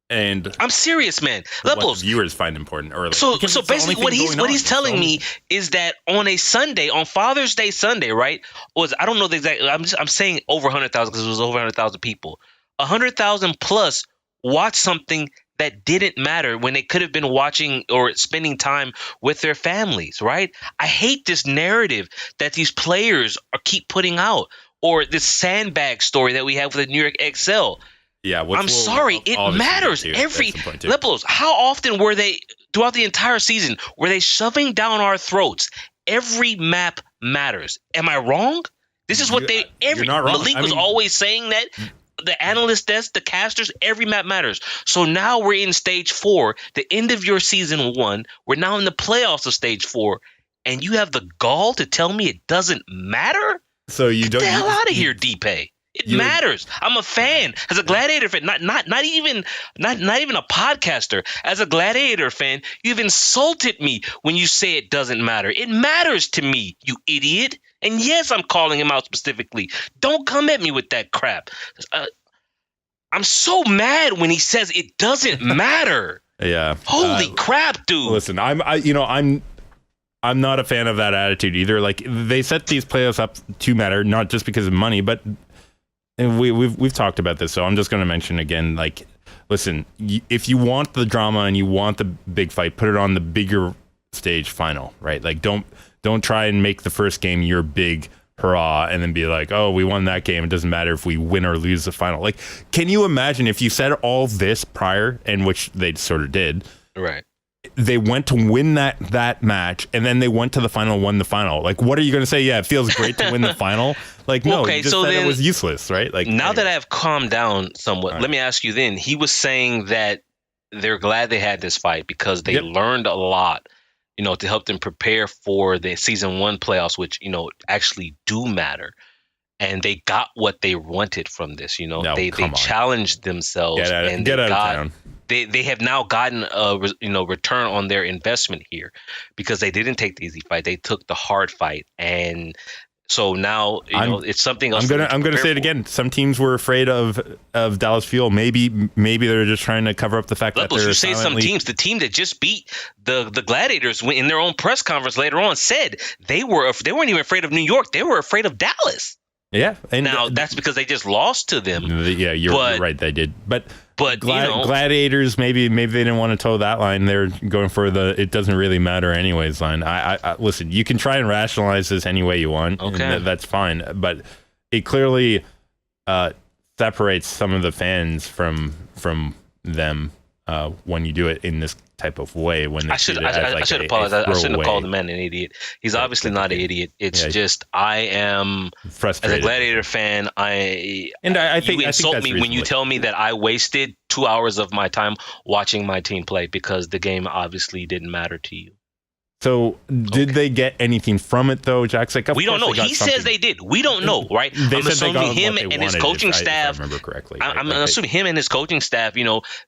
and I'm serious, man. What viewers find important, or so basically, what he's telling me is that on a Sunday, on Father's Day Sunday, right? I don't know the exact. I'm saying over 100,000 because it was over 100,000 people. 100,000 plus watch something that didn't matter when they could have been watching or spending time with their families, right? I hate this narrative that these players keep putting out, or this sandbag story that we have with the New York XL. Yeah, I'm sorry, it matters. Lepalose, how often were they throughout the entire season? Were they shoving down our throats? Every map matters. Am I wrong? This is what you're not wrong. Malik was always saying that. The analyst desk, the casters, every map matters. So now we're in stage 4, the end of your season 1. We're now in the playoffs of stage 4, and you have the gall to tell me it doesn't matter? So you Get the hell out of here, Deepay. It matters. I'm a fan. As a Gladiator fan, not even a podcaster. As a Gladiator fan, you've insulted me when you say it doesn't matter. It matters to me, you idiot. And yes, I'm calling him out specifically. Don't come at me with that crap. I'm so mad when he says it doesn't matter. Yeah. Holy crap, dude. Listen, I'm not a fan of that attitude either. Like, they set these playoffs up to matter, not just because of money, but we've talked about this, so I'm just going to mention again, like, listen, if you want the drama and you want the big fight, put it on the bigger stage final, right? Like, don't try and make the first game your big hurrah and then be like, oh, we won that game. It doesn't matter if we win or lose the final. Like, can you imagine if you said all this prior, and which they sort of did, right? They went to win that match, and then they went to the final, won the final. Like, what are you going to say? Yeah, it feels great to win the final. Like, no, okay, you just said it was useless, right? Like, now that I've calmed down somewhat, let me ask you then. He was saying that they're glad they had this fight because they learned a lot, to help them prepare for the season 1 playoffs, which, actually do matter. And they got what they wanted from this, they challenged themselves get out of town. They have now gotten a return on their investment here because they didn't take the easy fight. They took the hard fight. And so now it's something else. I'm gonna say it again. Some teams were afraid of Dallas Fuel. Maybe they're just trying to cover up the fact that they're you say some teams. The team that just beat the Gladiators in their own press conference later on said they weren't even afraid of New York. They were afraid of Dallas. Yeah, and now that's because they just lost to them. Yeah, you're right. They did, but Gladiators, maybe they didn't want to toe that line. They're going for the "it doesn't really matter anyways" line. I listen. You can try and rationalize this any way you want. Okay, that's fine. But it clearly separates some of the fans from them when you do it in this type of way. When I should apologize. I shouldn't have called the man an idiot. He's obviously not an idiot. It's just I am frustrated. As a Gladiator fan, I think you insult me when you tell me that I wasted 2 hours of my time watching my team play because the game obviously didn't matter to you. So did they get anything from it though, Jax? Like, we don't know. He says they did. We don't know, right? I'm assuming him and his coaching staff. If I remember correctly. I'm assuming him and his coaching staff.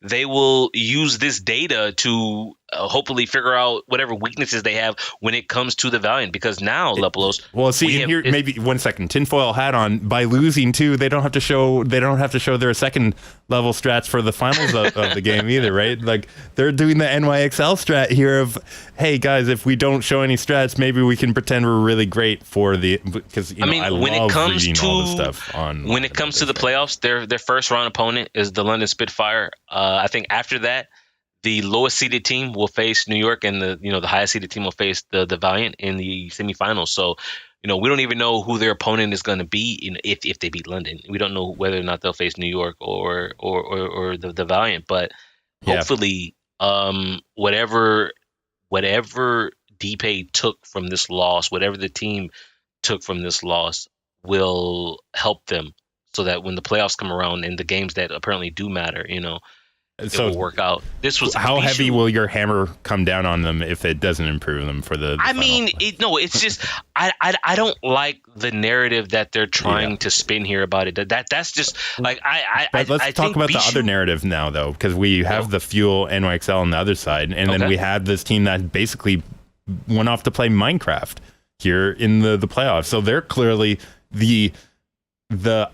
They will use this data to hopefully figure out whatever weaknesses they have when it comes to the Valiant. Because now, Lepalose, well, see, here maybe 1 second, tinfoil hat on. By losing too, they don't have to show their second level strats for the finals of the game either, right? Like they're doing the NYXL strat here of, hey guys, if we don't show any strats, maybe we can pretend we're really great for the, because I when love it comes reading to all the stuff on when it comes to the playoffs, their first round opponent is the London Spitfire. I think after that, the lowest seeded team will face New York, and the highest seeded team will face the Valiant in the semifinals. So, we don't even know who their opponent is going to be if they beat London. We don't know whether or not they'll face New York or the Valiant. But hopefully, whatever DPay took from this loss, whatever the team took from this loss, will help them so that when the playoffs come around and the games that apparently do matter, it will work out. How heavy will your hammer come down on them if it doesn't improve them for the it's just I don't like the narrative that they're trying to spin here about it. That's just like let's talk about the other narrative now, though, because we have the Fuel NYXL on the other side, and then we have this team that basically went off to play Minecraft here in the playoffs. So they're clearly the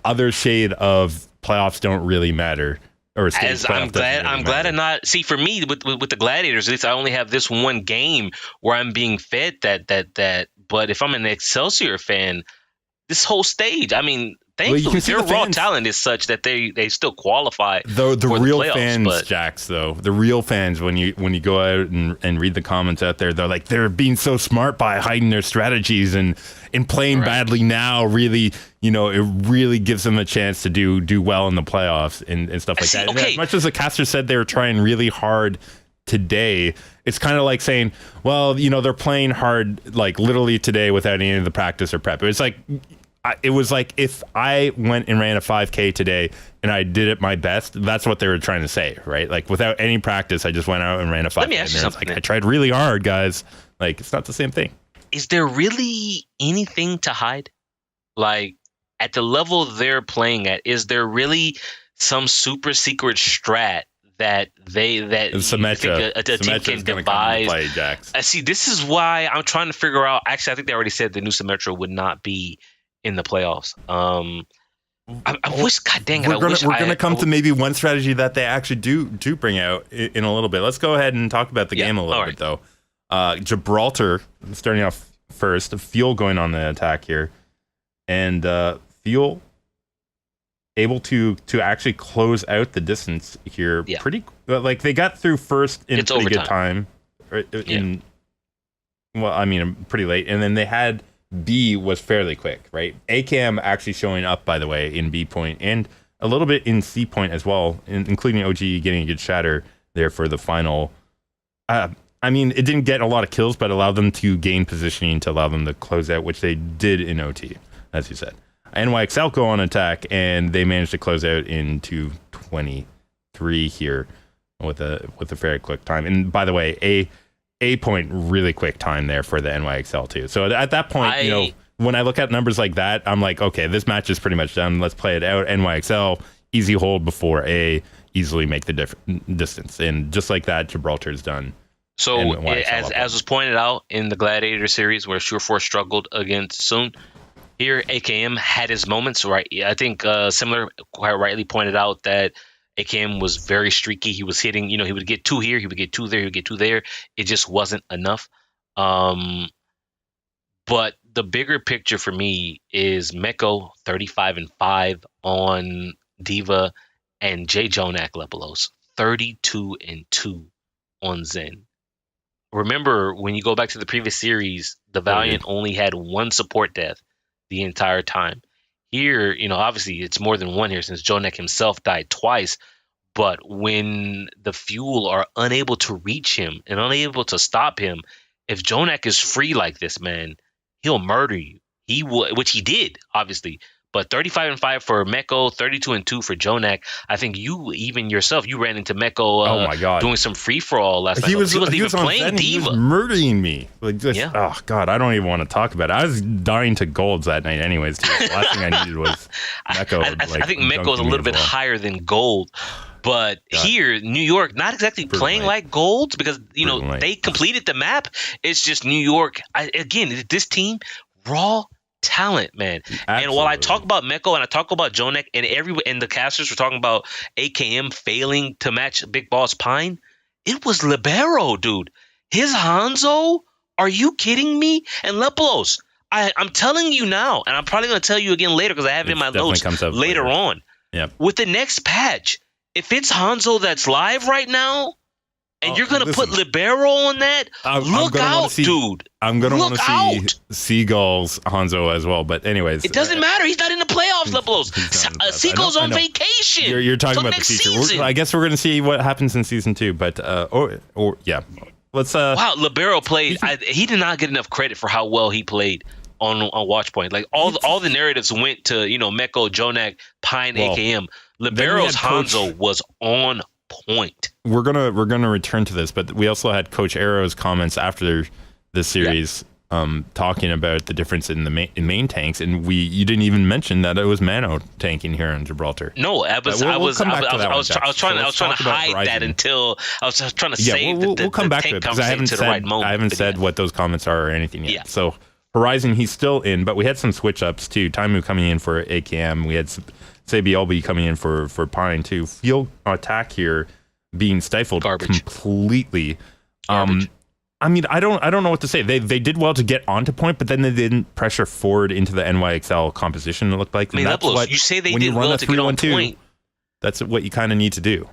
other shade of playoffs don't really matter. I'm glad I'm not. See, for me, with the Gladiators, at least I only have this one game where I'm being fed that. But if I'm an Excelsior fan, this whole stage, thankfully, their raw talent is such that they still qualify. The for real the playoffs, fans, Jax, though, the real fans, when you go out and read the comments out there, they're like, they're being so smart by hiding their strategies and playing badly now. Really, it really gives them a chance to do well in the playoffs and stuff like that. And as much as the caster said they were trying really hard today, it's kind of like saying, well, they're playing hard like literally today without any of the practice or prep. It was like if I went and ran a 5K today and I did it my best, that's what they were trying to say, right? Like without any practice, I just went out and ran a 5K. Let me ask you something. I tried really hard, guys. Like, it's not the same thing. Is there really anything to hide? Like, at the level they're playing at, is there really some super secret strat that Symmetra. a team can devise? Play, Jax. I see. This is why I'm trying to figure out. Actually, I think they already said the new Symmetra would not be in the playoffs. I wish, God dang it, we're gonna come to maybe one strategy that they actually do bring out in a little bit. Let's go ahead and talk about the game a little bit, though. Gibraltar starting off first. Fuel going on the attack here, and Fuel able to actually close out the distance here. Pretty like they got through first in pretty good time. Pretty late, and then they had. B was fairly quick, right? AKM actually showing up, by the way, in B point and a little bit in C point as well, including OG getting a good shatter there for the final. It didn't get a lot of kills, but allowed them to gain positioning to allow them to close out, which they did in OT, as you said. NYXL go on attack, and they managed to close out into 23 here with a very quick time. And by the way, A point really quick time there for the NYXL too. So at that point, when I look at numbers like that, I'm like, okay, this match is pretty much done. Let's play it out. NYXL, easy hold before A, easily make the distance. And just like that, Gibraltar's done. So as was pointed out in the Gladiator series where Sureforce struggled against Soon, here AKM had his moments, right? I think Similar quite rightly pointed out that AKM was very streaky. He was hitting, he would get 2 here, he would get 2 there, he would get 2 there. It just wasn't enough. But the bigger picture for me is Meko 35-5 on Diva and J Jonak Lepalose 32-2 on Zen. Remember, when you go back to the previous series, the Valiant only had 1 support death the entire time. Here, obviously it's more than 1 here since Jonak himself died twice. But when the Fuel are unable to reach him and unable to stop him, if Jonak is free like this, man, he'll murder you. He will, which he did, obviously. But 35-5 for Meko, 32-2 for Jonak. I think you ran into Meko. Oh my God, doing some free for all last night. He wasn't even was playing Diva. He was murdering me. Like this. Yeah. Oh God, I don't even want to talk about it. I was dying to golds that night, anyways. Too. The last thing I needed was Meko. I think Meko is a little bit higher than gold. But here, New York, not exactly playing like golds because they completed the map. It's just New York. This team raw talent, man. Absolutely. And while I talk about Meko and I talk about Jonek and the casters were talking about AKM failing to match Big Boss Pine, it was Libero, dude. His Hanzo? Are you kidding me? And Lepalose, I'm telling you now, and I'm probably going to tell you again later because I have it in my notes later on. Yep. With the next patch, if it's Hanzo that's live right now, and you're going to put Libero on that, look out, dude. I'm going to want to see Seagull's Hanzo as well. But anyways. It doesn't matter. He's not in the playoffs, Lepalose. Seagull's on vacation. You're talking about the future. I guess we're going to see what happens in season 2. But, yeah. Let's. Wow, Libero played. He did not get enough credit for how well he played on Watchpoint. Like, all the narratives went to, Meko, Jonak, Pine, AKM. Libero's Hanzo was on point. We're gonna return to this, but we also had Coach Arrow's comments after the series, talking about the difference in the main tanks, and you didn't even mention that it was Mano tanking here in Gibraltar. No, I was trying to hide that until I was trying to save the come back to it because I haven't said what those comments are or anything yet. Yeah. So Horizon, he's still in, but we had some switch ups too. Taimu coming in for AKM. We had Sabielby coming in for Pine too. Field attack here being stifled completely. Garbage. I mean, I don't know what to say. They did well to get onto point, but then they didn't pressure forward into the NYXL composition. It looked like. I mean, you say they did well to get on point. That's what you kind of need to do.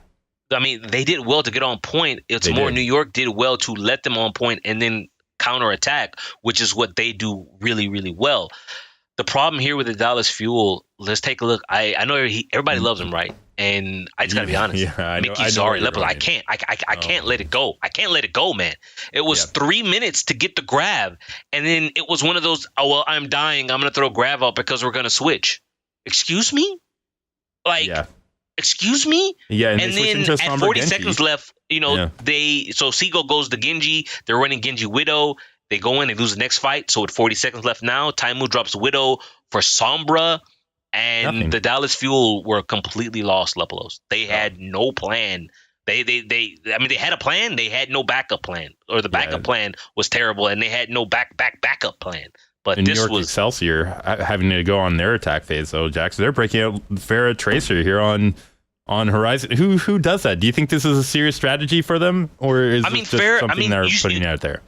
I mean, they did well to get on point. It's more New York did well to let them on point and then counterattack, which is what they do really, really well. The problem here with the Dallas Fuel, let's take a look. I know everybody loves him, right? And I just gotta be honest. Yeah, Mickey, sorry, Lepalose, I can't let it go. I can't let it go, man. It was 3 minutes to get the grab, and then it was one of those. Oh well, I'm dying. I'm gonna throw grab out because we're gonna switch. Excuse me? Excuse me? Yeah, and then at 40 seconds left, so Seagull goes to Genji. They're running Genji Widow. They go in, they lose the next fight. So with 40 seconds left now, Taimu drops Widow for Sombra, and the Dallas Fuel were completely lost, Lepalose. They had no plan. They had a plan. They had no backup plan, or the backup plan was terrible, and they had no backup plan. But New York Excelsior having to go on their attack phase, though, Jax. They're breaking out Farah Tracer here on Horizon. Who does that? Do you think this is a serious strategy for them, or is this just something they're putting out there?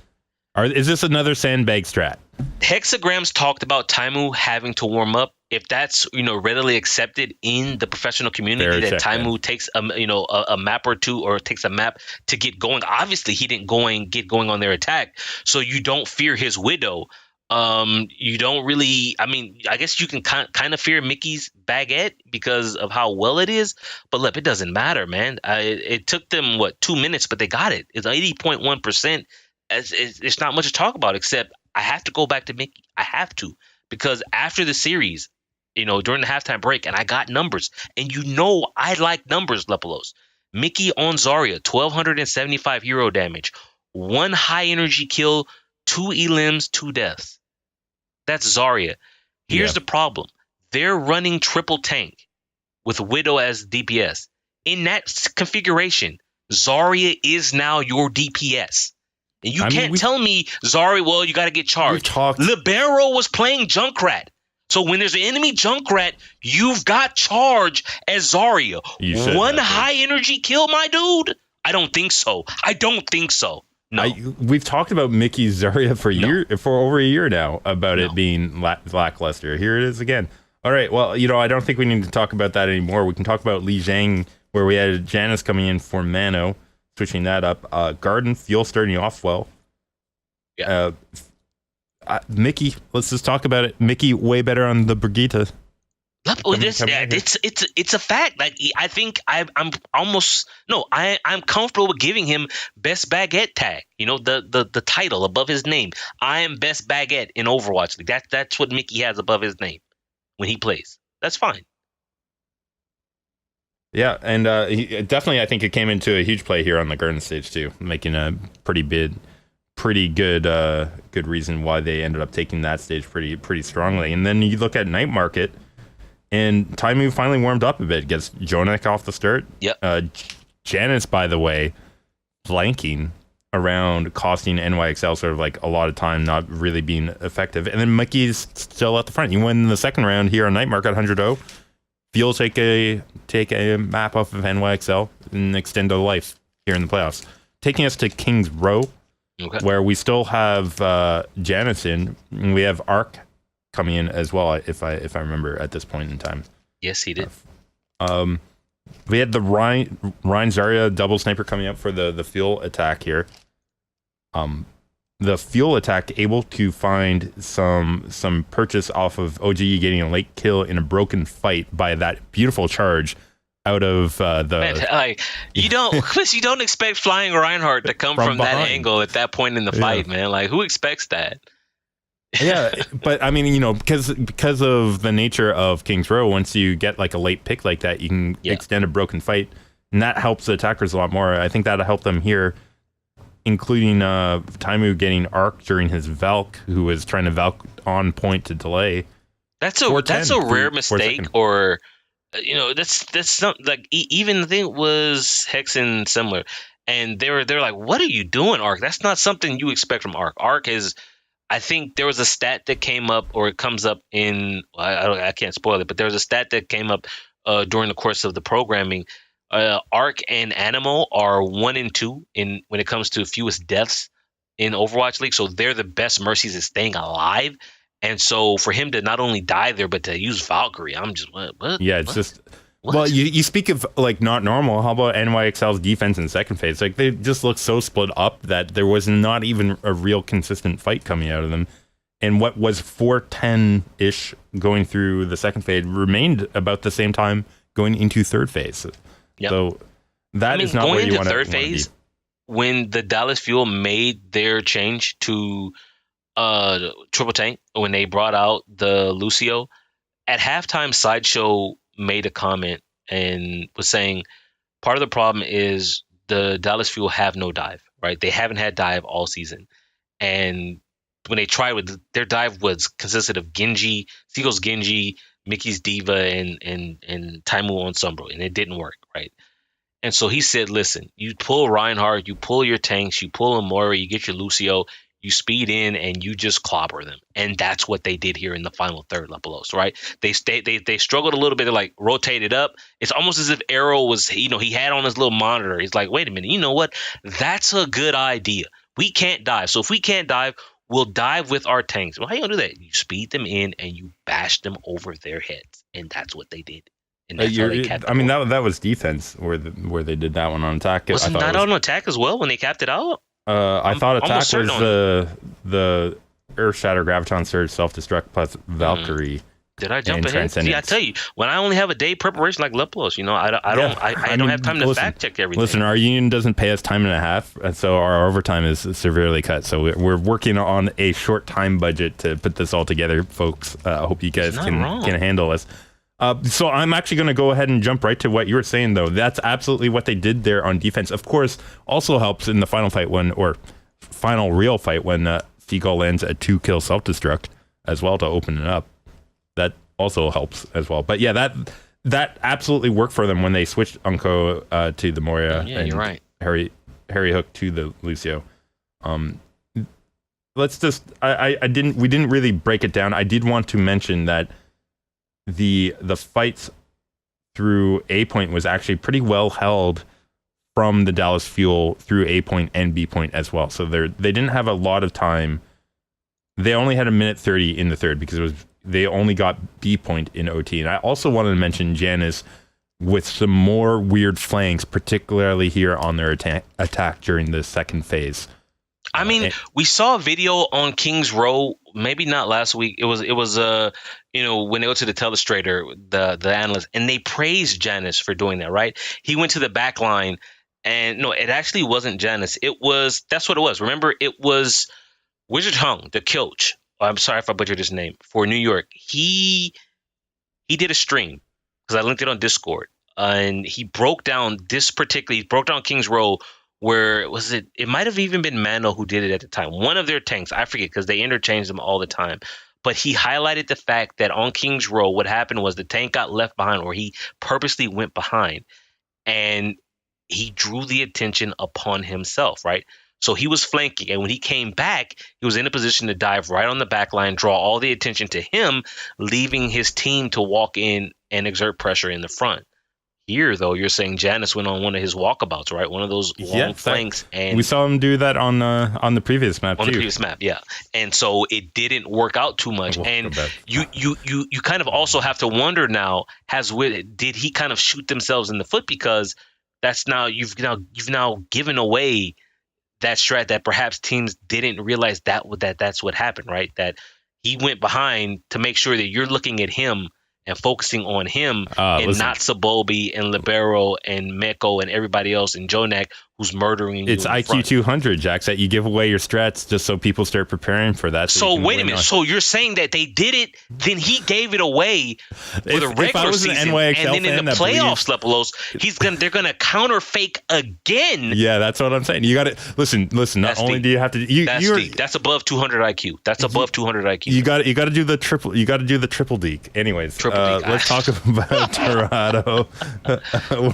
Or is this another sandbag strat? Hexagrams talked about Taimu having to warm up. If that's readily accepted in the professional community, that Taimu takes a map or two, or takes a map to get going. Obviously, he didn't get going on their attack, so you don't fear his Widow. You don't really. I mean, I guess you can kind of fear Mickey's baguette because of how well it is. But look, it doesn't matter, man. It took them 2 minutes, but they got it. It's 80.1%. It's not much to talk about, except I have to go back to Mickey. I have to, because after the series, during the halftime break, and I got numbers, and I like numbers, Lepalose. Mickey on Zarya, 1,275 hero damage, 1 high energy kill, 2 elims, 2 deaths. That's Zarya. Here's the problem. They're running triple tank with Widow as DPS. In that configuration, Zarya is now your DPS. And you can't tell me, Zarya, well, you got to get charged. Libero was playing Junkrat. So when there's an enemy Junkrat, you've got charge as Zarya. 1 high energy kill, my dude? I don't think so. No. We've talked about Mickey's Zarya for over a year now about it being lackluster. Here it is again. All right, well, I don't think we need to talk about that anymore. We can talk about Li Zhang, where we had Janice coming in for Mano. Switching that up. Garden, Fuel starting you off well. Yeah. Mickey, let's just talk about it. Mickey, way better on the Brigitte. It's a fact. Like, I think I'm comfortable with giving him best baguette tag. The title above his name. I am best baguette in Overwatch. That's what Mickey has above his name when he plays. That's fine. Yeah, and definitely, I think it came into a huge play here on the garden stage too, making a pretty good good reason why they ended up taking that stage pretty strongly. And then you look at night market, and Taimu finally warmed up a bit, gets Jonak off the start. Yep. Janice, by the way, flanking around, costing NYXL sort of like a lot of time, not really being effective. And then Mickey's still at the front. You win the second round here on night market 100-0. Fuel take a map off of NYXL and extend the life here in the playoffs, taking us to Kings Row, where we still have Janice in. We have Arc coming in as well, if I remember at this point in time. Yes, he did. We had the Ryan Zarya double sniper coming up for the fuel attack here. The fuel attack able to find some purchase off of OGE getting a late kill in a broken fight by that beautiful charge out of the. Man, like you don't expect Flying Reinhardt to come from that angle at that point in the fight, man. Like who expects that? Yeah, but I mean, because of the nature of Kings Row, once you get like a late pick like that, you can extend a broken fight, and that helps the attackers a lot more. I think that'll help them here, including Taimu getting Arc during his Valk, who was trying to Valk on point to delay. That's a rare mistake, or that's not like even the thing was Hexen similar, and they're like, what are you doing, Arc? That's not something you expect from Arc. Arc is. I think there was a stat that came up, or it comes up in. I can't spoil it, but there was a stat that came up during the course of the programming. Arc and Animal are 1 and 2 when it comes to fewest deaths in Overwatch League, so they're the best mercies at staying alive. And so for him to not only die there, but to use Valkyrie, I'm just what? Yeah, it's just. What? Well, you speak of like not normal. How about NYXL's defense in second phase? Like they just looked so split up that there was not even a real consistent fight coming out of them. And what was 4-10-ish going through the second phase remained about the same time going into third phase. Yep. So that is not where you want to be. Going into third phase, when the Dallas Fuel made their change to triple tank, when they brought out the Lucio, at halftime Sideshow made a comment and was saying part of the problem is the Dallas Fuel have no dive, right? They haven't had dive all season. And when they tried with their dive consisted of Genji, Seagull's Genji, Mickey's Diva, and Taimu on Sombro, and it didn't work, right? And so he said, listen, you pull Reinhardt, you pull your tanks, you pull Amora, you get your Lucio, you speed in and you just clobber them. And that's what they did here in the final third, Lepalose, right? They struggled a little bit to like rotate it up. It's almost as if Arrow was, he had on his little monitor. He's like, wait a minute, you know what? That's a good idea. We can't dive. So if we can't dive, we'll dive with our tanks. Well, how you gonna do that? You speed them in and you bash them over their heads. And that's what they did. And that's how they capped it. That was defense where they did that one on attack. Wasn't that on attack as well when they capped it out? I thought attack was the Earth Shatter Graviton Surge Self-Destruct plus Valkyrie. Did I jump ahead? See, I tell you, when I only have a day preparation like Lepalose, I don't have time to fact check everything. Listen, our union doesn't pay us time and a half, and so our overtime is severely cut. So we're working on a short time budget to put this all together, folks. I hope you guys can handle this. So I'm actually going to go ahead and jump right to what you were saying, though. That's absolutely what they did there on defense. Of course, also helps in the final fight final real fight when Seagull lands a 2-kill self-destruct as well to open it up. That also helps as well. But yeah, that absolutely worked for them when they switched Unko to the Moria. Yeah, you're right. Harry Hook to the Lucio. Let's just we didn't really break it down. I did want to mention that the fights through A point was actually pretty well held from the Dallas Fuel through A point and B point as well. So they didn't have a lot of time. They only had 1:30 in the third because they only got B point in OT. And I also wanted to mention Janice with some more weird flanks, particularly here on their attack during the second phase. I mean, we saw a video on Kings Row, maybe not last week. It was when they go to the telestrator, the analyst, and they praised Janice for doing that, right? He went to the back line, and no, it actually wasn't Janice. That's what it was. Remember, it was Wizard Hung, the coach. I'm sorry if I butchered his name, for New York. He he did a stream because I linked it on Discord, and he broke down King's Row, where was it? It might have even been Mano who did it at the time. One of their tanks, I forget, because they interchange them all the time. But he highlighted the fact that on King's Row, what happened was the tank got left behind, or he purposely went behind, and he drew the attention upon himself, right? So he was flanking, and when he came back, he was in a position to dive right on the back line, draw all the attention to him, leaving his team to walk in and exert pressure in the front. Here, though, you're saying Janus went on one of his walkabouts, right? One of those long flanks, and we saw him do that on the previous map too. On the previous map, yeah. And so it didn't work out too much. And you kind of also have to wonder now, did he kind of shoot themselves in the foot, because that's now you've now given away that strat that perhaps teams didn't realize that's what happened, right? That he went behind to make sure that you're looking at him and focusing on him, and not Sabobi and Libero and Meko and everybody else and Jonak who's murdering you. It's IQ 200, Jax, that you give away your strats just so people start preparing for that. So wait a minute. So you're saying that they did it, then he gave it away for the regular season, and then in the playoffs, Lepalose, they're gonna counter fake again. Yeah, that's what I'm saying. You got to listen. Not only do you have to, that's above 200 IQ. That's above 200 IQ. You got to do the triple. You got to do the triple deke. Anyways, let's talk about Dorado,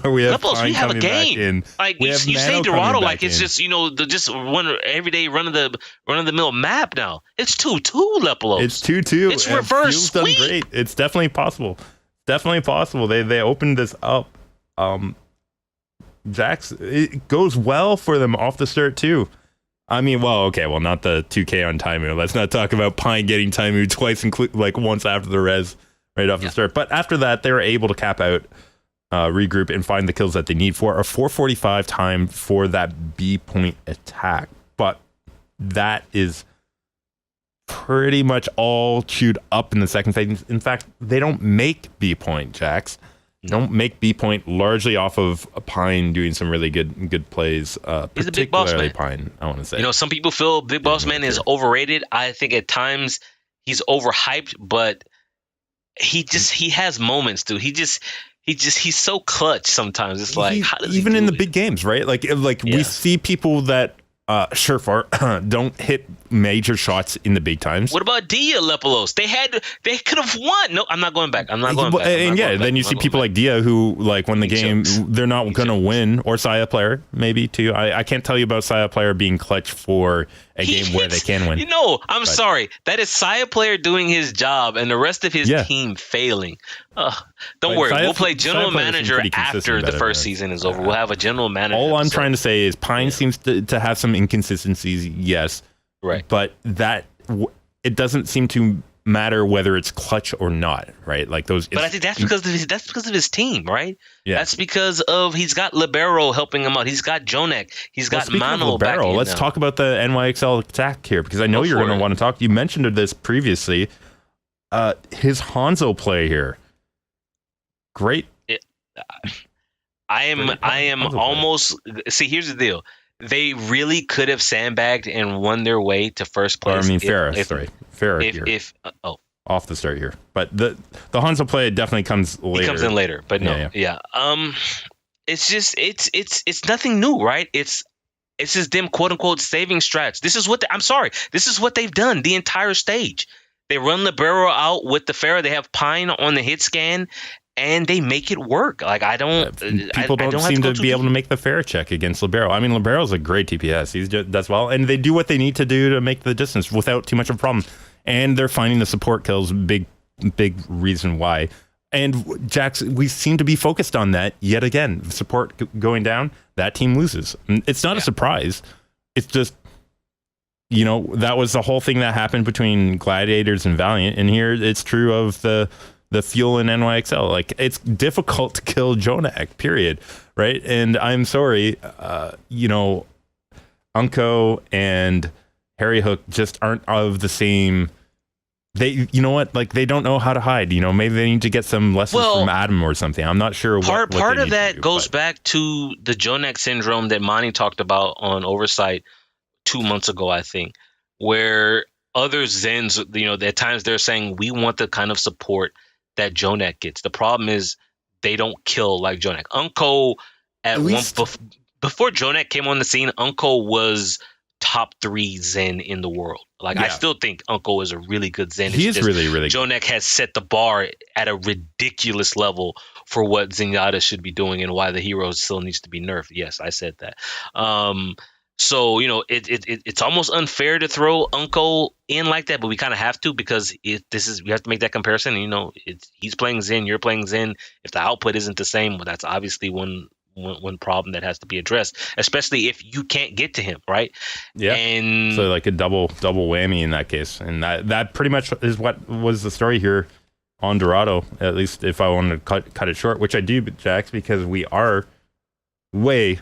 where we have Lepalose, we have a game. In. Like you say Dorado, like it's just just one everyday run of the mill map now. It's 2-2, Lepalose. It's 2-2. It's reverse sweep. Done great. It's definitely possible. They opened this up. Jax, it goes well for them off the start too. I mean, not the 2K on Taimu. Let's not talk about Pine getting Taimu twice, once after the res right off the start. But after that, they were able to cap out, regroup, and find the kills that they need for a 4:45 time for that B point attack. But that is pretty much all chewed up in the second phase. In fact, they don't make B point, Jax. Don't make B point largely off of Pine doing some really good plays. He's a big boss man. Pine, I want to say. Some people feel Big Boss Man is overrated. I think at times he's overhyped, but he has moments, dude. He's so clutch sometimes. It's like, how does even he in do the big games, right? We see people that Surefire don't hit major shots in the big times. What about Dia, Lepalose? They could have won. No, I'm not going back. Then you see people like Dia who, when the game, they're not going to win, or Saya player maybe too. I can't tell you about Saya player being clutch for a game where they can win. I'm sorry. That is Saya player doing his job and the rest of his team failing. Don't worry. We'll play general manager after the first season is over. We'll have a general manager. All I'm trying to say is Pine seems to have some inconsistencies, yes. Right. But it doesn't seem to matter whether it's clutch or not, right? But I think that's because of his team, right? Yeah. That's because he's got Libero helping him out. He's got Jonak. He's got Mano back in. Let's talk about the NYXL attack here, because I know you're going to want to talk. You mentioned this previously. His Hanzo play here. Great. I am almost. See, here's the deal. They really could have sandbagged and won their way to first place. Farah off the start here. But the Hanzo play definitely comes later. He comes in later, but no. Yeah. It's just it's nothing new, right? It's just them quote unquote saving strats. This is what this is what they've done the entire stage. They run Libero out with the Farah. They have Pine on the hit scan, and they make it work. People don't seem to be able to make the fair check against Libero. I mean, Libero's a great TPS. He does well, and they do what they need to do to make the distance without too much of a problem. And they're finding the support kills, big reason why. And Jax, we seem to be focused on that yet again. Support going down, that team loses. It's not a surprise. It's just, that was the whole thing that happened between Gladiators and Valiant, and here it's true of the Fuel and NYXL. It's difficult to kill Jonak, period, right? And I'm sorry, Unko and Harry Hook just aren't of the same. They don't know how to hide. Maybe they need to get some lessons from Adam or something. I'm not sure. Part of that goes back to the Jonak syndrome that Monty talked about on Oversight 2 months ago, I think, where other Zens, at times they're saying we want the kind of support that Jonak gets. The problem is they don't kill like Jonak. Unko before Jonak came on the scene, Unko was top 3 Zen in the world. Like I still think Unko is a really good Zen. He is really, really good. Jonak has set the bar at a ridiculous level for what Zenyatta should be doing and why the hero still needs to be nerfed. Yes, I said that. So, it's almost unfair to throw Unko in like that, but we kind of have to because we have to make that comparison. He's playing Zen, you're playing Zen. If the output isn't the same, well, that's obviously one problem that has to be addressed, especially if you can't get to him, right? Yeah. And so like a double whammy in that case. And that pretty much is what was the story here on Dorado, at least if I wanted to cut it short, which I do, Jax, because we are way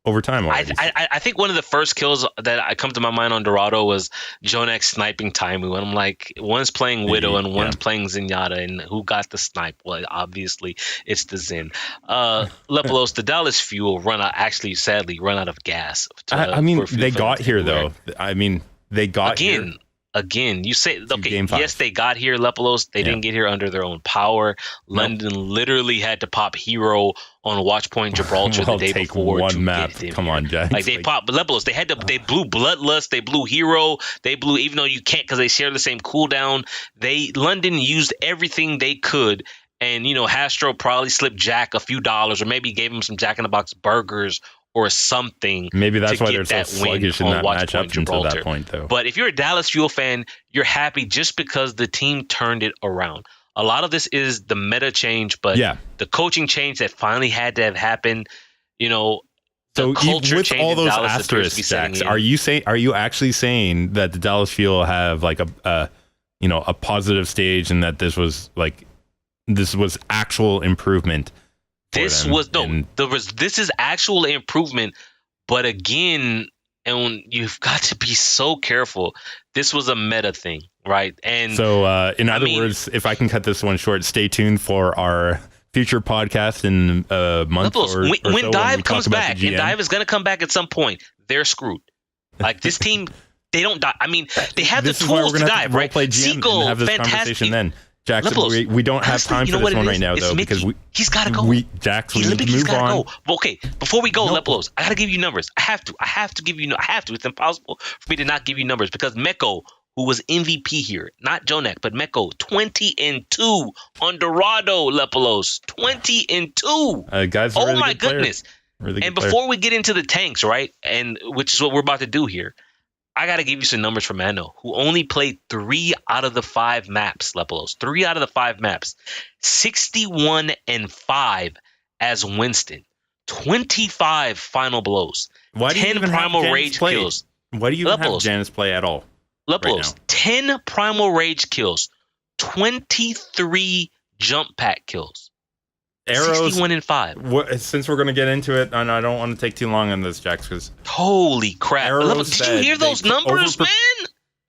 over time already. I think one of the first kills that come to my mind on Dorado was Jonak sniping Taimu, and I'm like, one's playing Widow and one's playing Zenyatta, and who got the snipe? Well, obviously it's the Zen. Lepalose, the Dallas Fuel sadly run out of gas. They got here though. They got here. Again, you say, okay, yes, they got here, Lepalose. They didn't get here under their own power. London literally had to pop Hero on Watchpoint Gibraltar the day before one map. Come on, Jax. Like they popped Lepalose. They blew Bloodlust. They blew Hero. They blew, even though you can't because they share the same cooldown. London used everything they could. And, Hastro probably slipped Jack a few dollars or maybe gave him some Jack in the Box burgers or something. Maybe that's why they're so sluggish in that matchup until that point, though. But if you're a Dallas Fuel fan, you're happy just because the team turned it around. A lot of this is the meta change, but the coaching change that finally had to have happened. So with all those asterisks, Jax, are you actually saying that the Dallas Fuel have like a positive stage and that this was actual improvement? This is actual improvement, but again, and you've got to be so careful. This was a meta thing, right? And so, in other words, if I can cut this one short, stay tuned for our future podcast in a month when Dive comes back, and Dive is going to come back at some point. They're screwed. Like this team, they don't die. They have the tools to dive, right? Seagull, have this conversation then. Jackson, we don't have time for this one right now, though, because he's got to go. Jax, we need to move on. Well, okay, before we go, Lepalose, I got to give you numbers. I have to give you. It's impossible for me to not give you numbers because Meko, who was MVP here, not Jonak, but Meko, 20-2 on Dorado, Lepalose, 20-2. Guys, oh my goodness! And before we get into the tanks, right, and which is what we're about to do here. I got to give you some numbers for Mano, who only played 3 out of the 5 maps, Lepalose. 3 out of the 5 maps. 61-5 as Winston. 25 final blows. 10 primal rage kills. Why do you even have Janus play at all? Lepalose, 10 primal rage kills. 23 jump pack kills. Arrows, 61-5. Since we're going to get into it, and I don't want to take too long on this, Jax, because holy crap! Did you hear those numbers, man?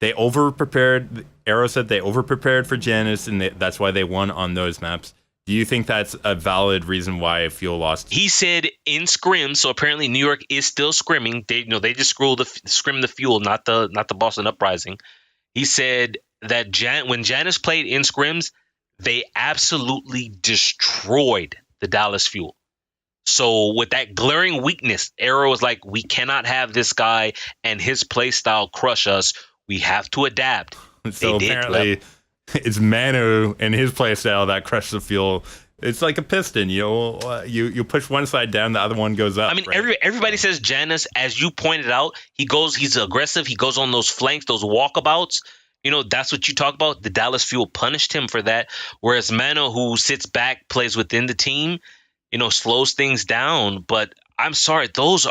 They over-prepared. Arrow said they over-prepared for Janus, and that's why they won on those maps. Do you think that's a valid reason why Fuel lost? He said in scrim, so apparently New York is still scrimming. They just scrim the Fuel, not the Boston Uprising. He said that when Janus played in scrims, they absolutely destroyed the Dallas Fuel. So with that glaring weakness, Arrow was like, we cannot have this guy and his play style crush us. We have to adapt. So apparently it's Manu and his play style that crushed the Fuel. It's like a piston, you push one side down, the other one goes up. Right? Everybody says Janus, as you pointed out, he's aggressive. He goes on those flanks, those walkabouts. That's what you talk about. The Dallas Fuel punished him for that. Whereas Mano, who sits back, plays within the team, slows things down. But I'm sorry, those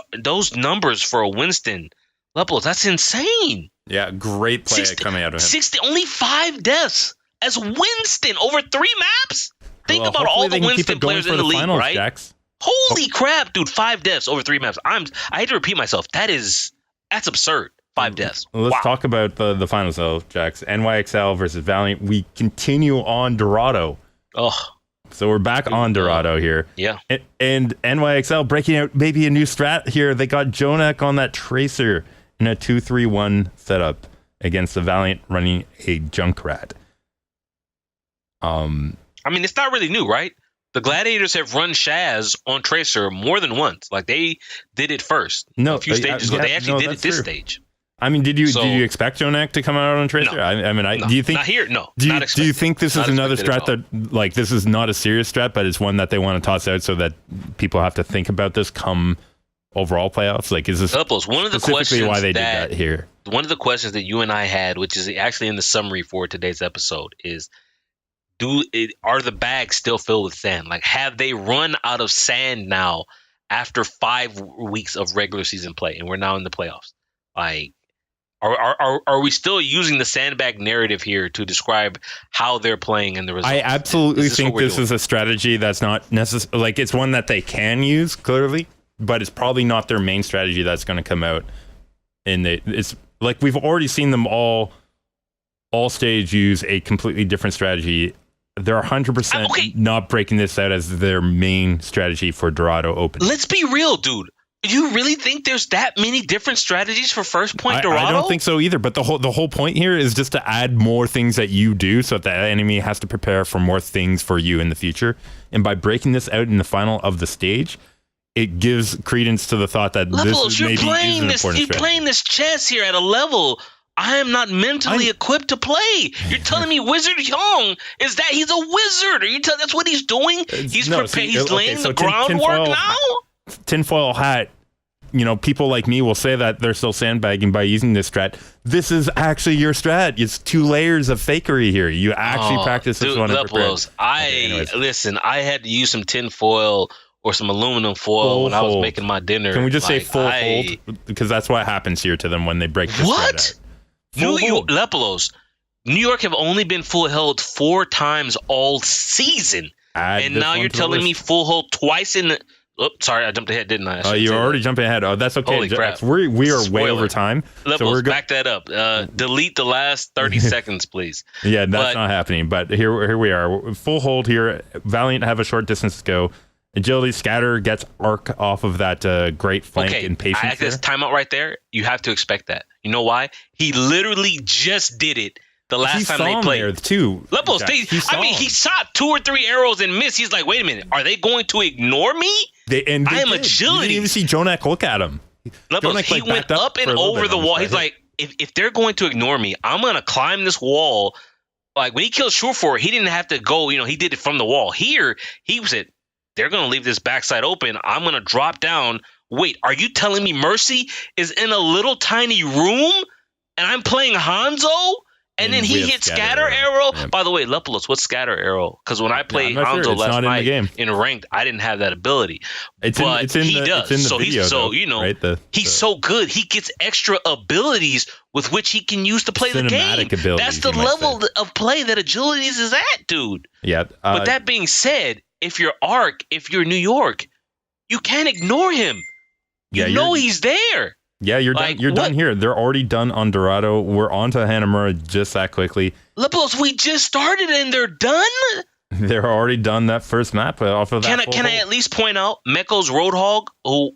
numbers for a Winston, Lepalose, that's insane. Yeah, great play coming out of him. Only 5 deaths as Winston over 3 maps. Think about all the Winston players in the league, right? Jax. Holy crap, dude! 5 deaths over 3 maps. I hate to repeat myself. That's absurd. 5 deaths. Let's talk about the finals, though, Jax. NYXL versus Valiant. We continue on Dorado. Oh. So we're back on Dorado here. Yeah. And NYXL breaking out maybe a new strat here. They got Jonak on that Tracer in a 2-3-1 setup against the Valiant running a Junkrat. I mean, it's not really new, right? The Gladiators have run Shaz on Tracer more than once. Like, they did it first a few stages ago. They actually did it this stage. I mean, did you expect Jonak to come out on Tracer? No. Do you think not here? No, do not expected. you think this is another strat that, like, this is not a serious strat, but it's one that they want to toss out so that people have to think about this come overall playoffs? Like, is this one of the specifically questions why they did that here? One of the questions that you and I had, which is actually in the summary for today's episode, is are the bags still filled with sand? Like, have they run out of sand now after 5 weeks of regular season play, and we're now in the playoffs? Like, are we still using the sandbag narrative here to describe how they're playing and the results? I absolutely think this is a strategy that's not necessary. Like, it's one that they can use clearly, but it's probably not their main strategy that's going to come out. It's like we've already seen them all stage use a completely different strategy. They're 100% not breaking this out as their main strategy for Dorado Open. Let's be real, dude. You really think there's that many different strategies for first point Dorado? I don't think so either. But the whole point here is just to add more things that you do, so that the enemy has to prepare for more things for you in the future. And by breaking this out in the final of the stage, it gives credence to the thought that this maybe is an important strategy. You're playing this chess here at a level I am not mentally equipped to play. You're telling me Wizard Young is that he's a wizard? Are you telling that's what he's doing? He's laying the groundwork now. Tinfoil hat, people like me will say that they're still sandbagging by using this strat. This is actually your strat. It's 2 layers of fakery here. You actually practice this one. Listen, I had to use some tinfoil or some aluminum foil when I was making my dinner. Can we just say full hold? Because that's what happens here to them when they break this strat out. Lepalose, New York have only been full held 4 times all season. And now you're telling me full hold twice in the... Oh, sorry, I jumped ahead, didn't I? You're already jumping ahead. Oh, that's okay. Holy crap. We are way over time. Lepalose, back that up. Delete the last 30 seconds, please. Yeah, that's not happening. But here we are. Full hold here. Valiant have a short distance to go. Agility Scatter gets arc off of that great flank and patience. I this timeout right there. You have to expect that. You know why? He literally just did it the last time they played. There too. Lepalose, he shot 2 or 3 arrows and missed. He's like, wait a minute, are they going to ignore me? I am agility. You didn't even see Jonak look at him. Lepalose, he went up and over the wall. He's like, if they're going to ignore me, I'm going to climb this wall. Like, when he killed Surefour, he didn't have to go, he did it from the wall. Here, he said, they're going to leave this backside open. I'm going to drop down. Wait, are you telling me Mercy is in a little tiny room and I'm playing Hanzo? And then he hit Scatter Arrow. Yeah. By the way, Lepalose, what's Scatter Arrow? Because when I played Hanzo last night in ranked, I didn't have that ability. He does. It's in the video, he's so good. He gets extra abilities with which he can use to play the game. That's the level of play that Agilities is at, dude. Yeah. But that being said, if you're Arc, if you're New York, you can't ignore him. He's there. Yeah, you're done. You're done here. They're already done on Dorado. We're on to Hanamura just that quickly. Lepalose, we just started and they're done? They're already done that first map off of that. Can I at least point out Meko's Roadhog, who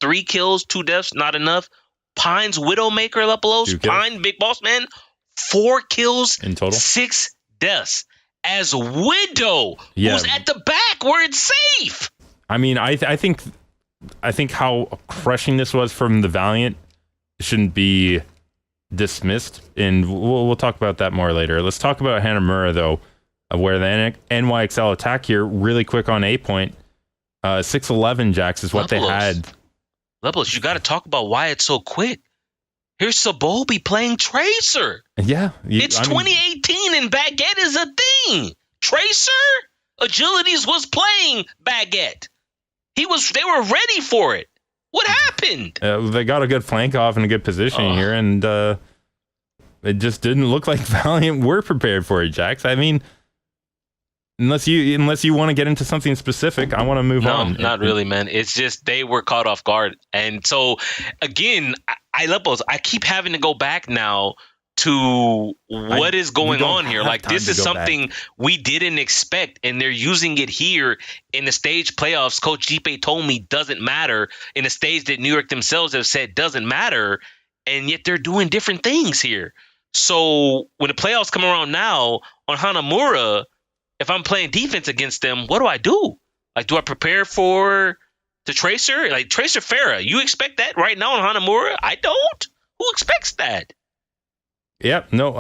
3 kills, 2 deaths, not enough. Pine's Widowmaker, Lepalose. Pine, Big Boss Man, 4 kills in total, 6 deaths. As Widow, who's at the back where it's safe. I mean, I think how crushing this was from the Valiant shouldn't be dismissed, and we'll talk about that more later. Let's talk about Hanamura, though, where the NYXL attack here, really quick on A point. 611 Jax is what they had. Lepalose, you got to talk about why it's so quick. Here's Sabobi playing Tracer. Yeah. It's 2018 and Baguette is a thing. Tracer? Agilities was playing Baguette. They were ready for it. What happened? They got a good flank off and a good position here, and it just didn't look like Valiant were prepared for it, Jax. I mean, unless you want to get into something specific, I want to move on. No, not really, man. It's just they were caught off guard. And so, again, I keep having to go back now to what is going on here. Like, this is something we didn't expect, and they're using it here in the stage playoffs. Coach Gipe told me doesn't matter, in a stage that New York themselves have said doesn't matter, and yet they're doing different things here. So when the playoffs come around now on Hanamura, if I'm playing defense against them, what do I do? Like, do I prepare for the Tracer? Like, Tracer Farah, you expect that right now on Hanamura? I don't. Who expects that? Yeah, no,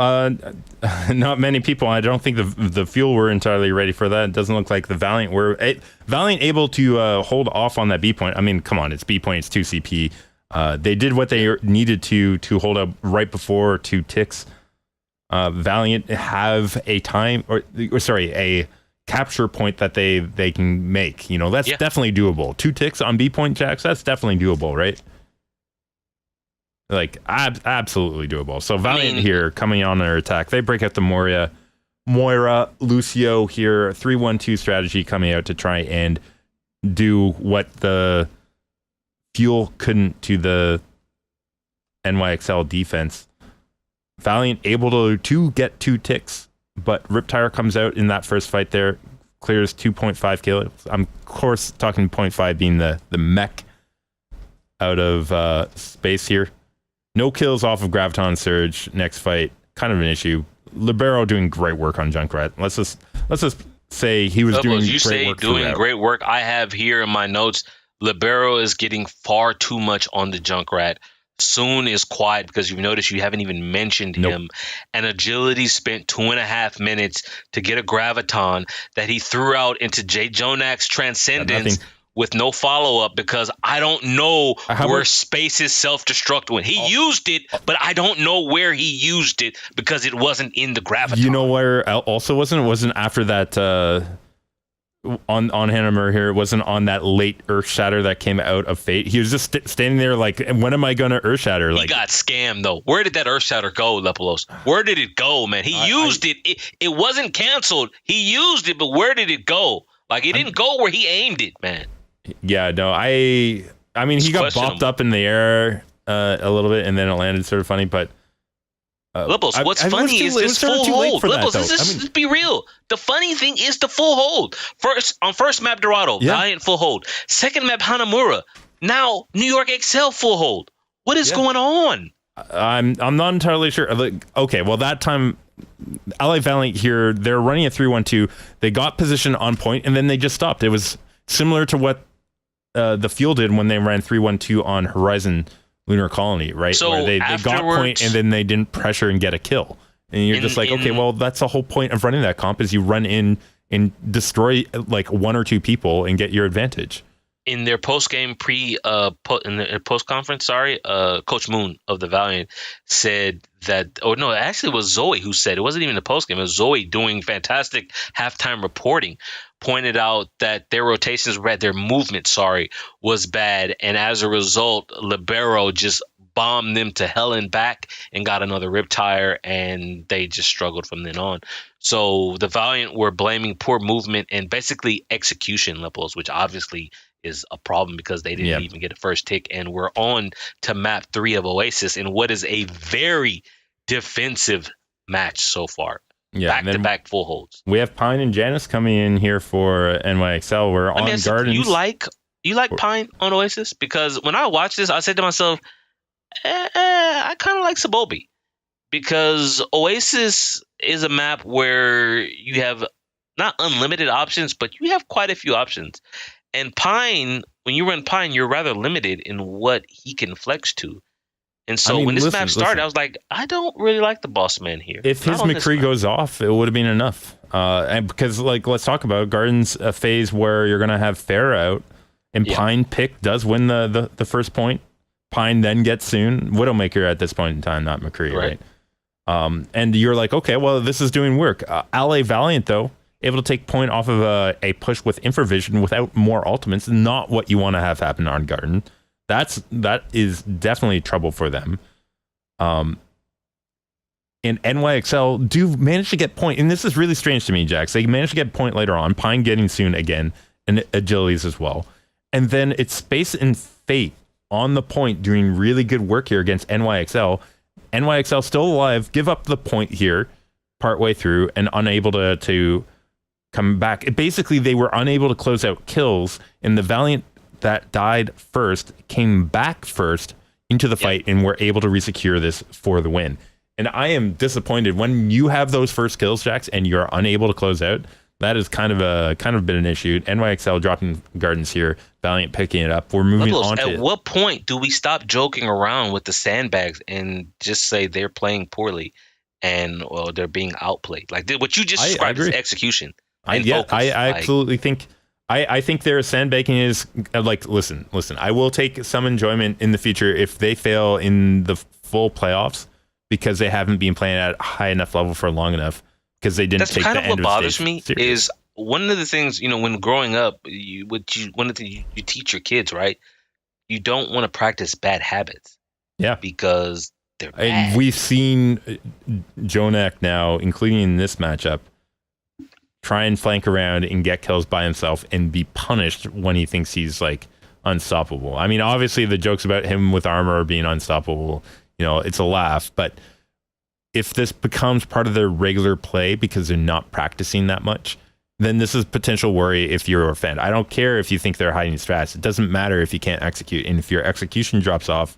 not many people. I don't think the Fuel were entirely ready for that. It doesn't look like the Valiant were. Valiant able to hold off on that B point. I mean, come on, it's B point, it's 2 CP. They did what they needed to hold up right before 2 ticks. Valiant have a capture point that they can make. You know, that's definitely doable. 2 ticks on B point, Jax, that's definitely doable, right? Like, absolutely doable. So Valiant here coming on their attack. They break out the Moira, Lucio here, 3-1-2 strategy coming out to try and do what the Fuel couldn't to the NYXL defense. Valiant able to get 2 ticks, but Riptire comes out in that first fight there, clears 2.5 kills. I'm, of course, talking 0.5 being the mech out of space here. No kills off of Graviton Surge. Next fight, kind of an issue. Libero doing great work on Junkrat. Let's just say he was doing great work. I have here in my notes, Libero is getting far too much on the Junkrat. Soon is quiet because you've noticed you haven't even mentioned him. And Agility spent 2.5 minutes to get a Graviton that he threw out into J. Jonak's Transcendence with no follow-up, because I don't know where Space's self-destruct went. He used it, but I don't know where he used it because it wasn't in the Graviton. You know where also wasn't? It wasn't after that on Hanamura here. It wasn't on that late Earth Shatter that came out of Fate. He was just standing there like, when am I going to Earth Shatter? Like, he got scammed, though. Where did that Earth Shatter go, Lepalose? Where did it go, man? He used it. It wasn't canceled. He used it, but where did it go? Like, it didn't go where he aimed it, man. Yeah, no, I mean, he got bopped up in the air a little bit, and then it landed sort of funny, but... Lepalose, what's funny is this full hold. Lepalose, let's be real. The funny thing is the full hold. First map, Dorado, Valiant full hold. Second map, Hanamura. Now, New York Excel full hold. What is going on? I'm not entirely sure. Like, okay, well, that time... LA Valiant here, they're running a 3-1-2. They got position on point, and then they just stopped. It was similar to what the Fuel did when they ran 3-1-2 on Horizon Lunar Colony, right? So where they got point and then they didn't pressure and get a kill. And you're just like, okay, well, that's the whole point of running that comp, is you run in and destroy like 1 or 2 people and get your advantage. In their post-game post-conference, Coach Moon of the Valiant said that, it actually was Zoe who said, it wasn't even the post-game, it was Zoe doing fantastic halftime reporting, pointed out that their rotations were bad, their movement, was bad, and as a result, Libero just bombed them to hell and back and got another Riptire, and they just struggled from then on. So the Valiant were blaming poor movement and basically execution levels, which obviously is a problem because they didn't even get a first tick, and we're on to map 3 of Oasis in what is a very defensive match so far. Back-to-back full holds. We have Pine and Janice coming in here for NYXL. We're on Gardens. You like Pine on Oasis? Because when I watched this, I said to myself, I kind of like Sabobi, because Oasis is a map where you have not unlimited options, but you have quite a few options. And Pine, when you run Pine, you're rather limited in what he can flex to. And so when this map started, I was like, I don't really like the boss man here. If his McCree goes off, it would have been enough. And because, like, let's talk about it. Garden's a phase where you're going to have Fair out, and Pine pick does win the first point. Pine then gets soon. Widowmaker at this point in time, not McCree, right? And you're like, okay, well, this is doing work. LA Valiant, though, able to take point off of a push with Infravision without more ultimates, not what you want to have happen on Garden. That is definitely trouble for them. And NYXL do manage to get point, and this is really strange to me, Jax. They managed to get point later on, Pine getting soon again, and Agilities as well. And then it's Space and Fate on the point doing really good work here against NYXL. NYXL still alive, give up the point here partway through and unable to come back. Basically, they were unable to close out kills, and the Valiant that died first came back first into the fight and were able to resecure this for the win. And I am disappointed when you have those first kills, Jax, and you're unable to close out. That is kind of been an issue. NYXL dropping Gardens here, Valiant picking it up. We're moving on to at what point do we stop joking around with the sandbags and just say they're playing poorly and they're being outplayed? Like what you just described is execution. I absolutely think I think their sandbagging is like listen. I will take some enjoyment in the future if they fail in the full playoffs because they haven't been playing at a high enough level for long enough. Because they didn't take the end of the stage. That's kind of what bothers me is one of the things, when growing up, you teach your kids, right? You don't want to practice bad habits. Yeah. Because they're bad. And we've seen Jonak now, including in this matchup, try and flank around and get kills by himself and be punished when he thinks he's like unstoppable. I mean, obviously the jokes about him with armor being unstoppable, it's a laugh, but if this becomes part of their regular play because they're not practicing that much, then this is potential worry if you're a fan. I don't care if you think they're hiding strats. It doesn't matter if you can't execute. And if your execution drops off,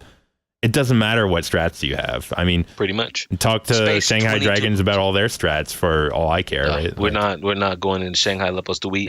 it doesn't matter what strats you have. I mean, pretty much. Talk to Shanghai 22. Dragons about all their strats for all I care. Right? We're not going into Shanghai Lepalose. Do we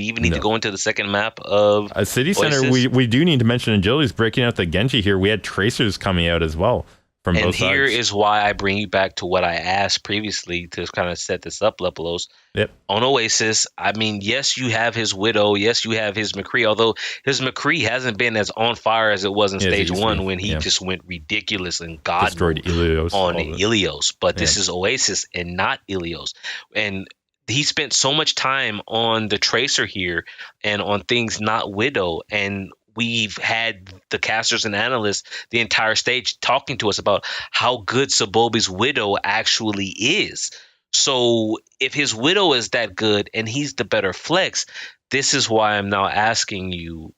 even need to go into the second map of a City Center? We do need to mention Agility's breaking out the Genji here. We had Tracers coming out as well. And here is why I bring you back to what I asked previously to kind of set this up, Lepalose. Yep. On Oasis, I mean, yes, you have his Widow. Yes, you have his McCree, although his McCree hasn't been as on fire as it was in Stage 1 when he just went ridiculous and God destroyed Ilios on Ilios. But this is Oasis and not Ilios. And he spent so much time on the Tracer here and on things not Widow. And we've had the casters and analysts the entire stage talking to us about how good Sabobi's Widow actually is. So if his Widow is that good and he's the better flex, this is why I'm now asking you,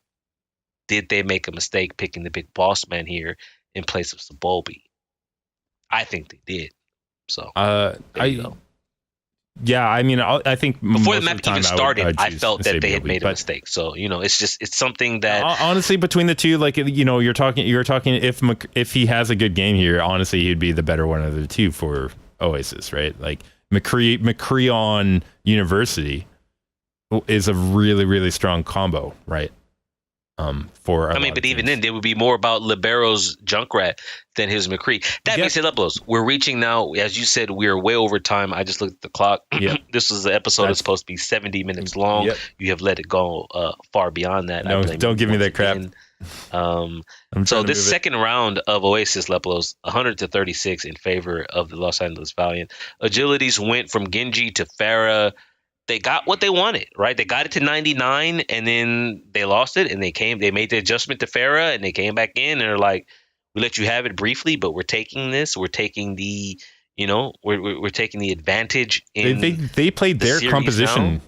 did they make a mistake picking the big boss man here in place of Sabobi? I think they did. So there you go. Yeah, I mean, I think before the map even started, I felt that they had made a mistake. So it's something that honestly between the two, like you're talking if he has a good game here, honestly, he'd be the better one of the two for Oasis, right? Like McCree on University is a really really strong combo, right? But even then, it would be more about Libero's Junkrat than his McCree. That being said, Lepalose, we're reaching now, as you said, we're way over time. I just looked at the clock. Yep. This is the episode that's supposed to be 70 minutes long. Yep. You have let it go far beyond that. No, don't give me that crap. So this second round of Oasis, Lepalose, 100-36 in favor of the Los Angeles Valiant. Agilities went from Genji to Pharah. They got what they wanted, right? They got it to 99 and then they lost it and they made the adjustment to Pharah and they came back in and they're like, we let you have it briefly, but we're taking this. We're taking the, we're taking the advantage in they played their composition.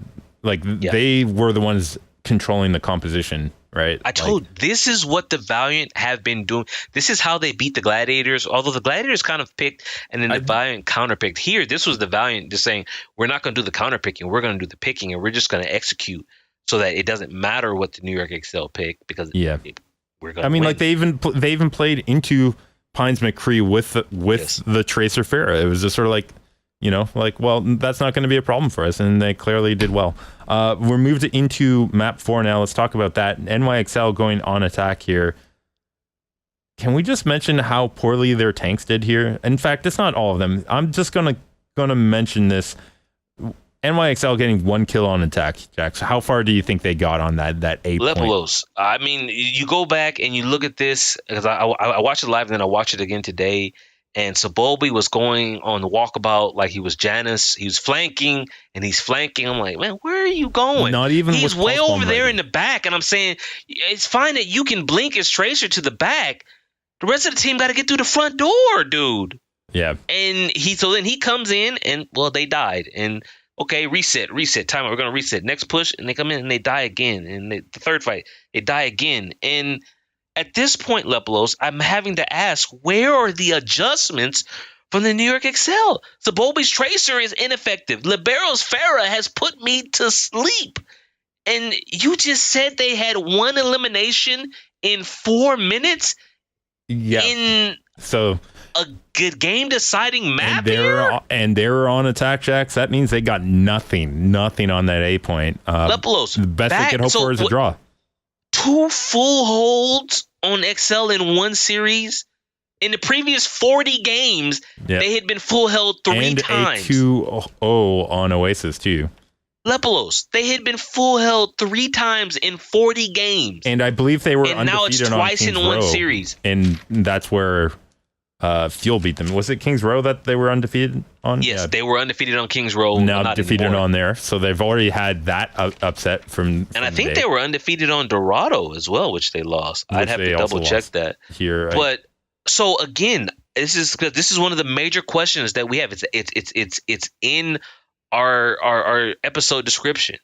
Now. They were the ones controlling the composition, right? I told this is what the Valiant have been doing. This is how they beat the Gladiators, although the Gladiators kind of picked and then the Valiant counterpicked. Here, this was the Valiant just saying, we're not going to do the counterpicking, we're going to do the picking, and we're just going to execute so that it doesn't matter what the New York Excel pick because we're going to win. Like they even played into Pines McCree with the Tracer Pharah. It was just sort of like, well, that's not going to be a problem for us, and they clearly did well. We're moved into map 4 now. Let's talk about that. NYXL going on attack here. Can we just mention how poorly their tanks did here? In fact, it's not all of them. I'm just gonna mention this. NYXL getting 1 kill on attack, Jax. How far do you think they got on that A point? Lepalose. I mean, you go back and you look at this, because I watched it live and then I watched it again today. And Sabobi was going on the walkabout like he was Janus. He was flanking, and he's flanking. I'm like, man, where are you going? Not even he's way over there in the back. And I'm saying, it's fine that you can blink his Tracer to the back. The rest of the team got to get through the front door, dude. Yeah. And then he comes in, and, well, they died. And, okay, reset, time out. We're going to reset. Next push, and they come in, and they die again. And the third fight, they die again. And at this point, Lepalose, I'm having to ask, where are the adjustments from the New York Excel? Sabobi's Tracer is ineffective. Libero's Pharah has put me to sleep. And you just said they had 1 elimination in 4 minutes? Yeah. So a good game deciding map and they were on attack, Jax. That means they got nothing on that A point. Lepalose, the best they could hope for is a draw. 2 full holds on Excel in one series. In the previous 40 games, they had been full held 3 times. And a 2-0 on Oasis, too. Lepalose, they had been full held 3 times in 40 games. And I believe they were undefeated now it's twice in one series. And that's where Fuel beat them. Was it Kings Row that they were undefeated on? Yes, they were undefeated on Kings Row. Now defeated on there. So they've already had that upset from And I think they were undefeated on Dorado as well, which they lost. I'd have to double check that. Here, but so again, this is one of the major questions that we have. It's in our episode description.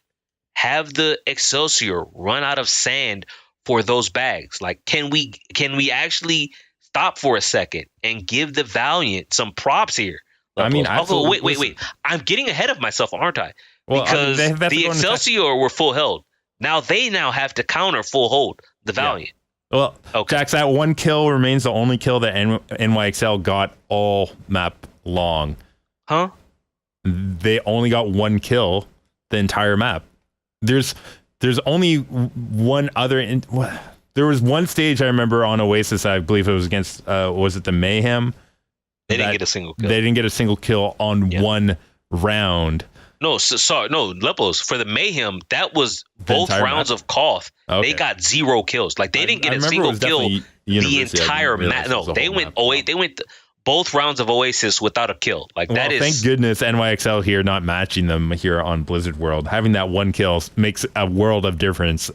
Have the Excelsior run out of sand for those bags? Like, can we actually stop for a second and give the Valiant some props here? I mean, wait. I'm getting ahead of myself, aren't I? Well, because the Excelsior were full held. Now they have to counter full hold the Valiant. Yeah. Well, Jax, that one kill remains the only kill that NYXL got all map long. Huh? They only got one kill the entire map. There's only one other. There was one stage I remember on Oasis. I believe it was against. Was it the Mayhem? They didn't get a single kill. They didn't get a single kill on one round. No, sorry, no, Lepalose. For the Mayhem, that was both rounds of Koth. Okay. They got 0 kills. Like they didn't get a single kill the entire map. No, they went 08. They went both rounds of Oasis without a kill. Like that is. Thank goodness NYXL here not matching them here on Blizzard World. Having that one kill makes a world of difference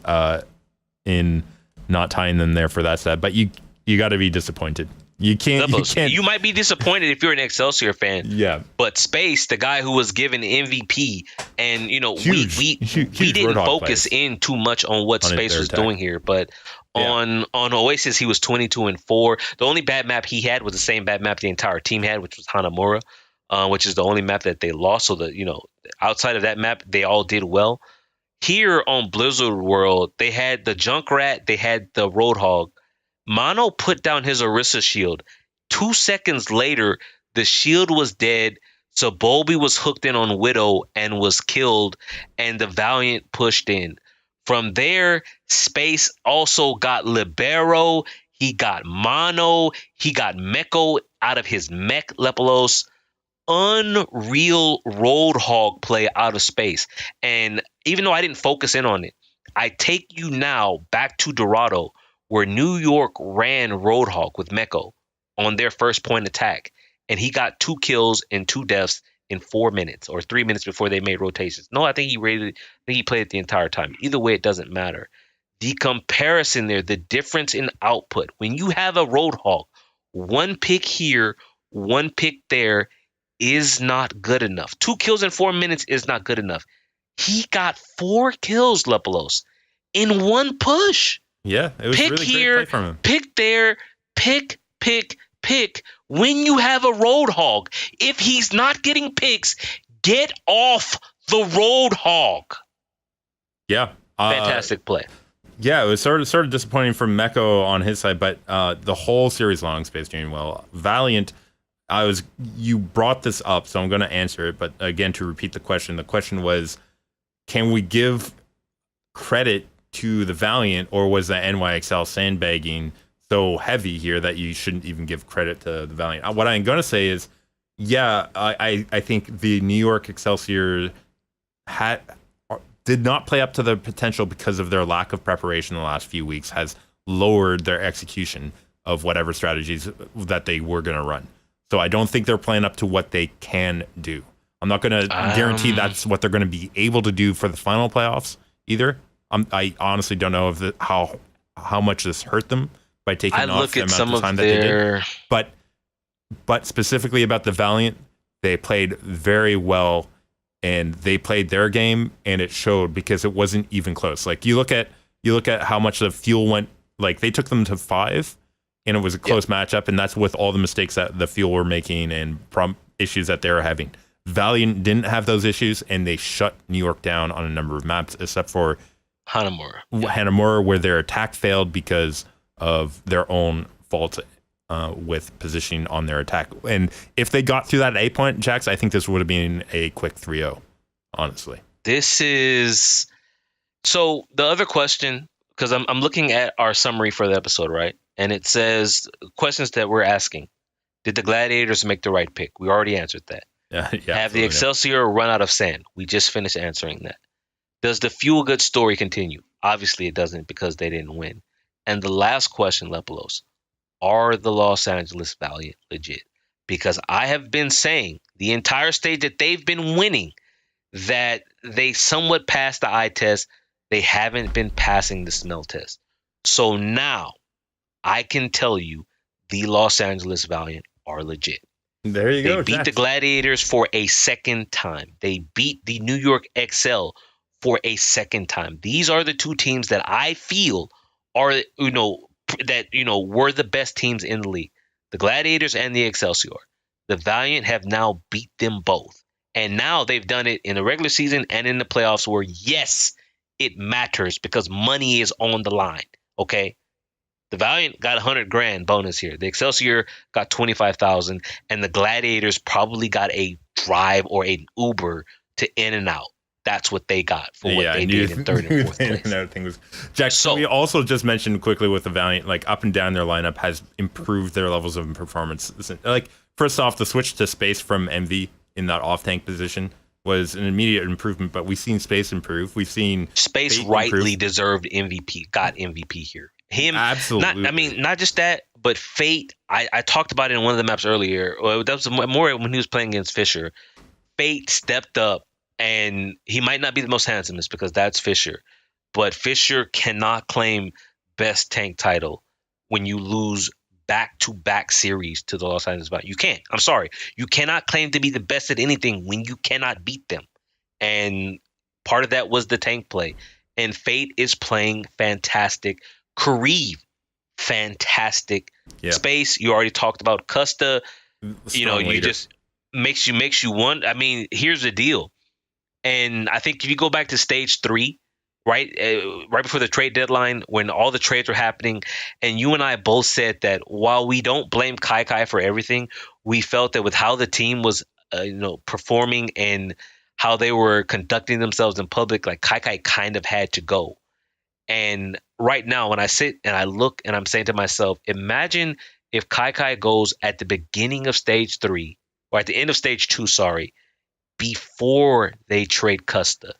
in not tying them there for that set. But you got to be disappointed. You can't. You might be disappointed if you're an Excelsior fan. Yeah. But Space, the guy who was given MVP, and huge we didn't focus in too much on what Space was doing here. But on Oasis, he was 22-4. The only bad map he had was the same bad map the entire team had, which was Hanamura, which is the only map that they lost. So outside of that map, they all did well. Here on Blizzard World, they had the Junkrat, they had the Roadhog. Mono put down his Orisa shield. 2 seconds later, the shield was dead. Sabolbi was hooked in on Widow and was killed, and the Valiant pushed in. From there, Space also got Libero. He got Mono. He got Meko out of his mech, Lepalose. Unreal Roadhog play out of Space. And even though I didn't focus in on it, I take you now back to Dorado, where New York ran Roadhog with Meko on their first point attack, and he got 2 kills and 2 deaths in 4 minutes or 3 minutes before they made rotations. No, I think he played it the entire time. Either way, it doesn't matter. The comparison there, the difference in output, when you have a Roadhog, 1 pick here, 1 pick there is not good enough. 2 kills in 4 minutes is not good enough. He got 4 kills, Lepalose, in 1 push. Yeah, it was pick really here, great play from him. Pick there, pick. When you have a Roadhog, if he's not getting picks, get off the Roadhog. Yeah. Fantastic play. Yeah, it was sort of disappointing for Meko on his side, but the whole series long Space doing well. Valiant, you brought this up, so I'm going to answer it, but again, to repeat the question was, can we give credit to the Valiant, or was the NYXL sandbagging so heavy here that you shouldn't even give credit to the Valiant? What I'm going to say is, I think the New York Excelsior did not play up to their potential because of their lack of preparation in the last few weeks has lowered their execution of whatever strategies that they were going to run. So I don't think they're playing up to what they can do. I'm not going to guarantee that's what they're going to be able to do for the final playoffs either. I honestly don't know if how much this hurt them by taking off the amount of time that they did. But specifically about the Valiant, they played very well, and they played their game, and it showed because it wasn't even close. Like you look at how much the Fuel went. Like they took them to 5, and it was a close matchup, and that's with all the mistakes that the Fuel were making and issues that they were having. Valiant didn't have those issues, and they shut New York down on a number of maps, except for Hanamura, where their attack failed because of their own faults with positioning on their attack. And if they got through that A point, Jax, I think this would have been a quick 3-0, honestly. This is so the other question, because I'm looking at our summary for the episode, right? And it says questions that we're asking. Did the Gladiators make the right pick? We already answered that. Have the Excelsior run out of sand? We just finished answering that. Does the Fuelgood story continue? Obviously it doesn't, because they didn't win. And the last question, Lepalose, are the Los Angeles Valiant legit? Because I have been saying the entire stage that they've been winning that they somewhat passed the eye test. They haven't been passing the smell test. So now I can tell you the Los Angeles Valiant are legit. There you go. They beat the Gladiators for a second time. They beat the New York XL for a second time. These are the two teams that I feel are, were the best teams in the league. The Gladiators and the Excelsior. The Valiant have now beat them both. And now they've done it in the regular season and in the playoffs where, yes, it matters because money is on the line. Okay. The Valiant got $100,000 bonus here. The Excelsior got 25,000, and the Gladiators probably got a drive or an Uber to in and out. That's what they got for what they did in third and fourth place. Another thing was, Jack, so we also just mentioned quickly with the Valiant, like up and down their lineup has improved their levels of performance. Like first off, the switch to Space from MV in that off tank position was an immediate improvement, but we've seen Space improve. We've seen Space rightly deserved MVP, got MVP here. Him, absolutely. Not just that, but Fate. I talked about it in one of the maps earlier. That was more when he was playing against Fisher. Fate stepped up, and he might not be the most handsomest because that's Fisher, but Fisher cannot claim best tank title when you lose back-to-back series to the Los Angeles Valiant. You can't. I'm sorry. You cannot claim to be the best at anything when you cannot beat them. And part of that was the tank play. And Fate is playing fantastic. Kareev, fantastic. Yep. Space, you already talked about. Custa, Strong you leader. just makes you want. I mean, here's the deal. And I think if you go back to stage 3, right before the trade deadline, when all the trades were happening, and you and I both said that while we don't blame Kai for everything, we felt that with how the team was, performing and how they were conducting themselves in public, like Kai kind of had to go. And right now, when I sit and I look and I'm saying to myself, imagine if Kai goes at the beginning of stage 3 or at the end of stage 2, before they trade Custa.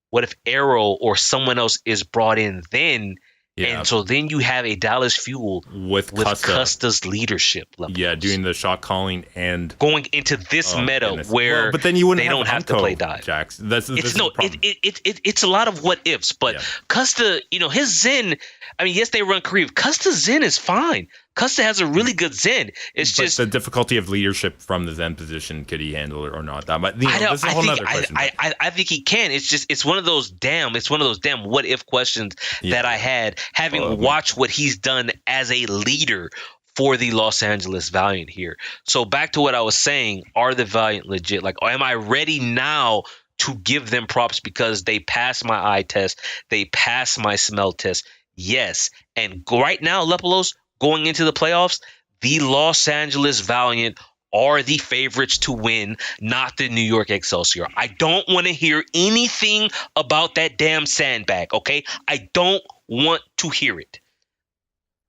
What if Arrow or someone else is brought in then? Yeah. And so then you have a Dallas Fuel with Custa's leadership level. Yeah, doing the shot calling and going into this meta where but then you wouldn't they don't have to play dive. Jax. It's a lot of what ifs, but yeah. Custa, his Zen. I mean, yes, they run Kareev. Custa's Zen is fine. Custa has a really good Zen. It's just the difficulty of leadership from the Zen position. Could he handle it or not? That might, that's a whole other question. I think he can. It's one of those damn what if questions that I had having watched what he's done as a leader for the Los Angeles Valiant here. So back to what I was saying, are the Valiant legit? Like, am I ready now to give them props because they passed my eye test, they passed my smell test? Yes. And right now, Lepalose, going into the playoffs, the Los Angeles Valiant are the favorites to win, not the New York Excelsior. I don't want to hear anything about that damn sandbag, okay? I don't want to hear it.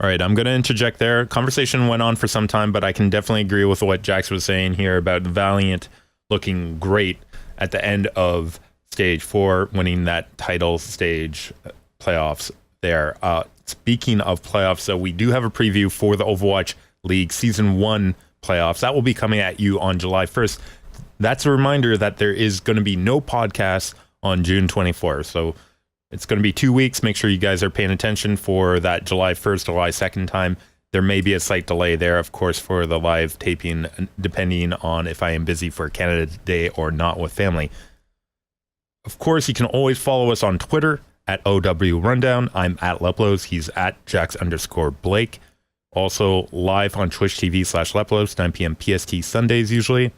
All right, I'm going to interject there. Conversation went on for some time, but I can definitely agree with what Jax was saying here about Valiant looking great at the end of stage 4, winning that title stage playoffs there. Speaking of playoffs, so we do have a preview for the Overwatch League Season 1 playoffs. That will be coming at you on July 1st. That's a reminder that there is going to be no podcast on June 24th. So it's going to be 2 weeks. Make sure you guys are paying attention for that July 1st, July 2nd time. There may be a slight delay there, of course, for the live taping, depending on if I am busy for Canada Day or not with family. Of course, you can always follow us on Twitter at OW Rundown. I'm at Lepalose. He's at Jax_Blake. Also live on Twitch TV/Lepalose, 9 p.m. PST Sundays usually,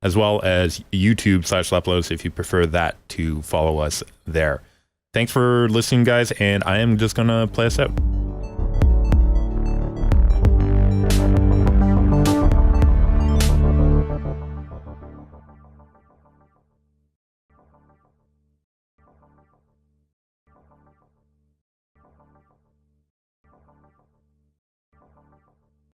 as well as YouTube/Lepalose if you prefer that to follow us there. Thanks for listening, guys, and I am just going to play us out.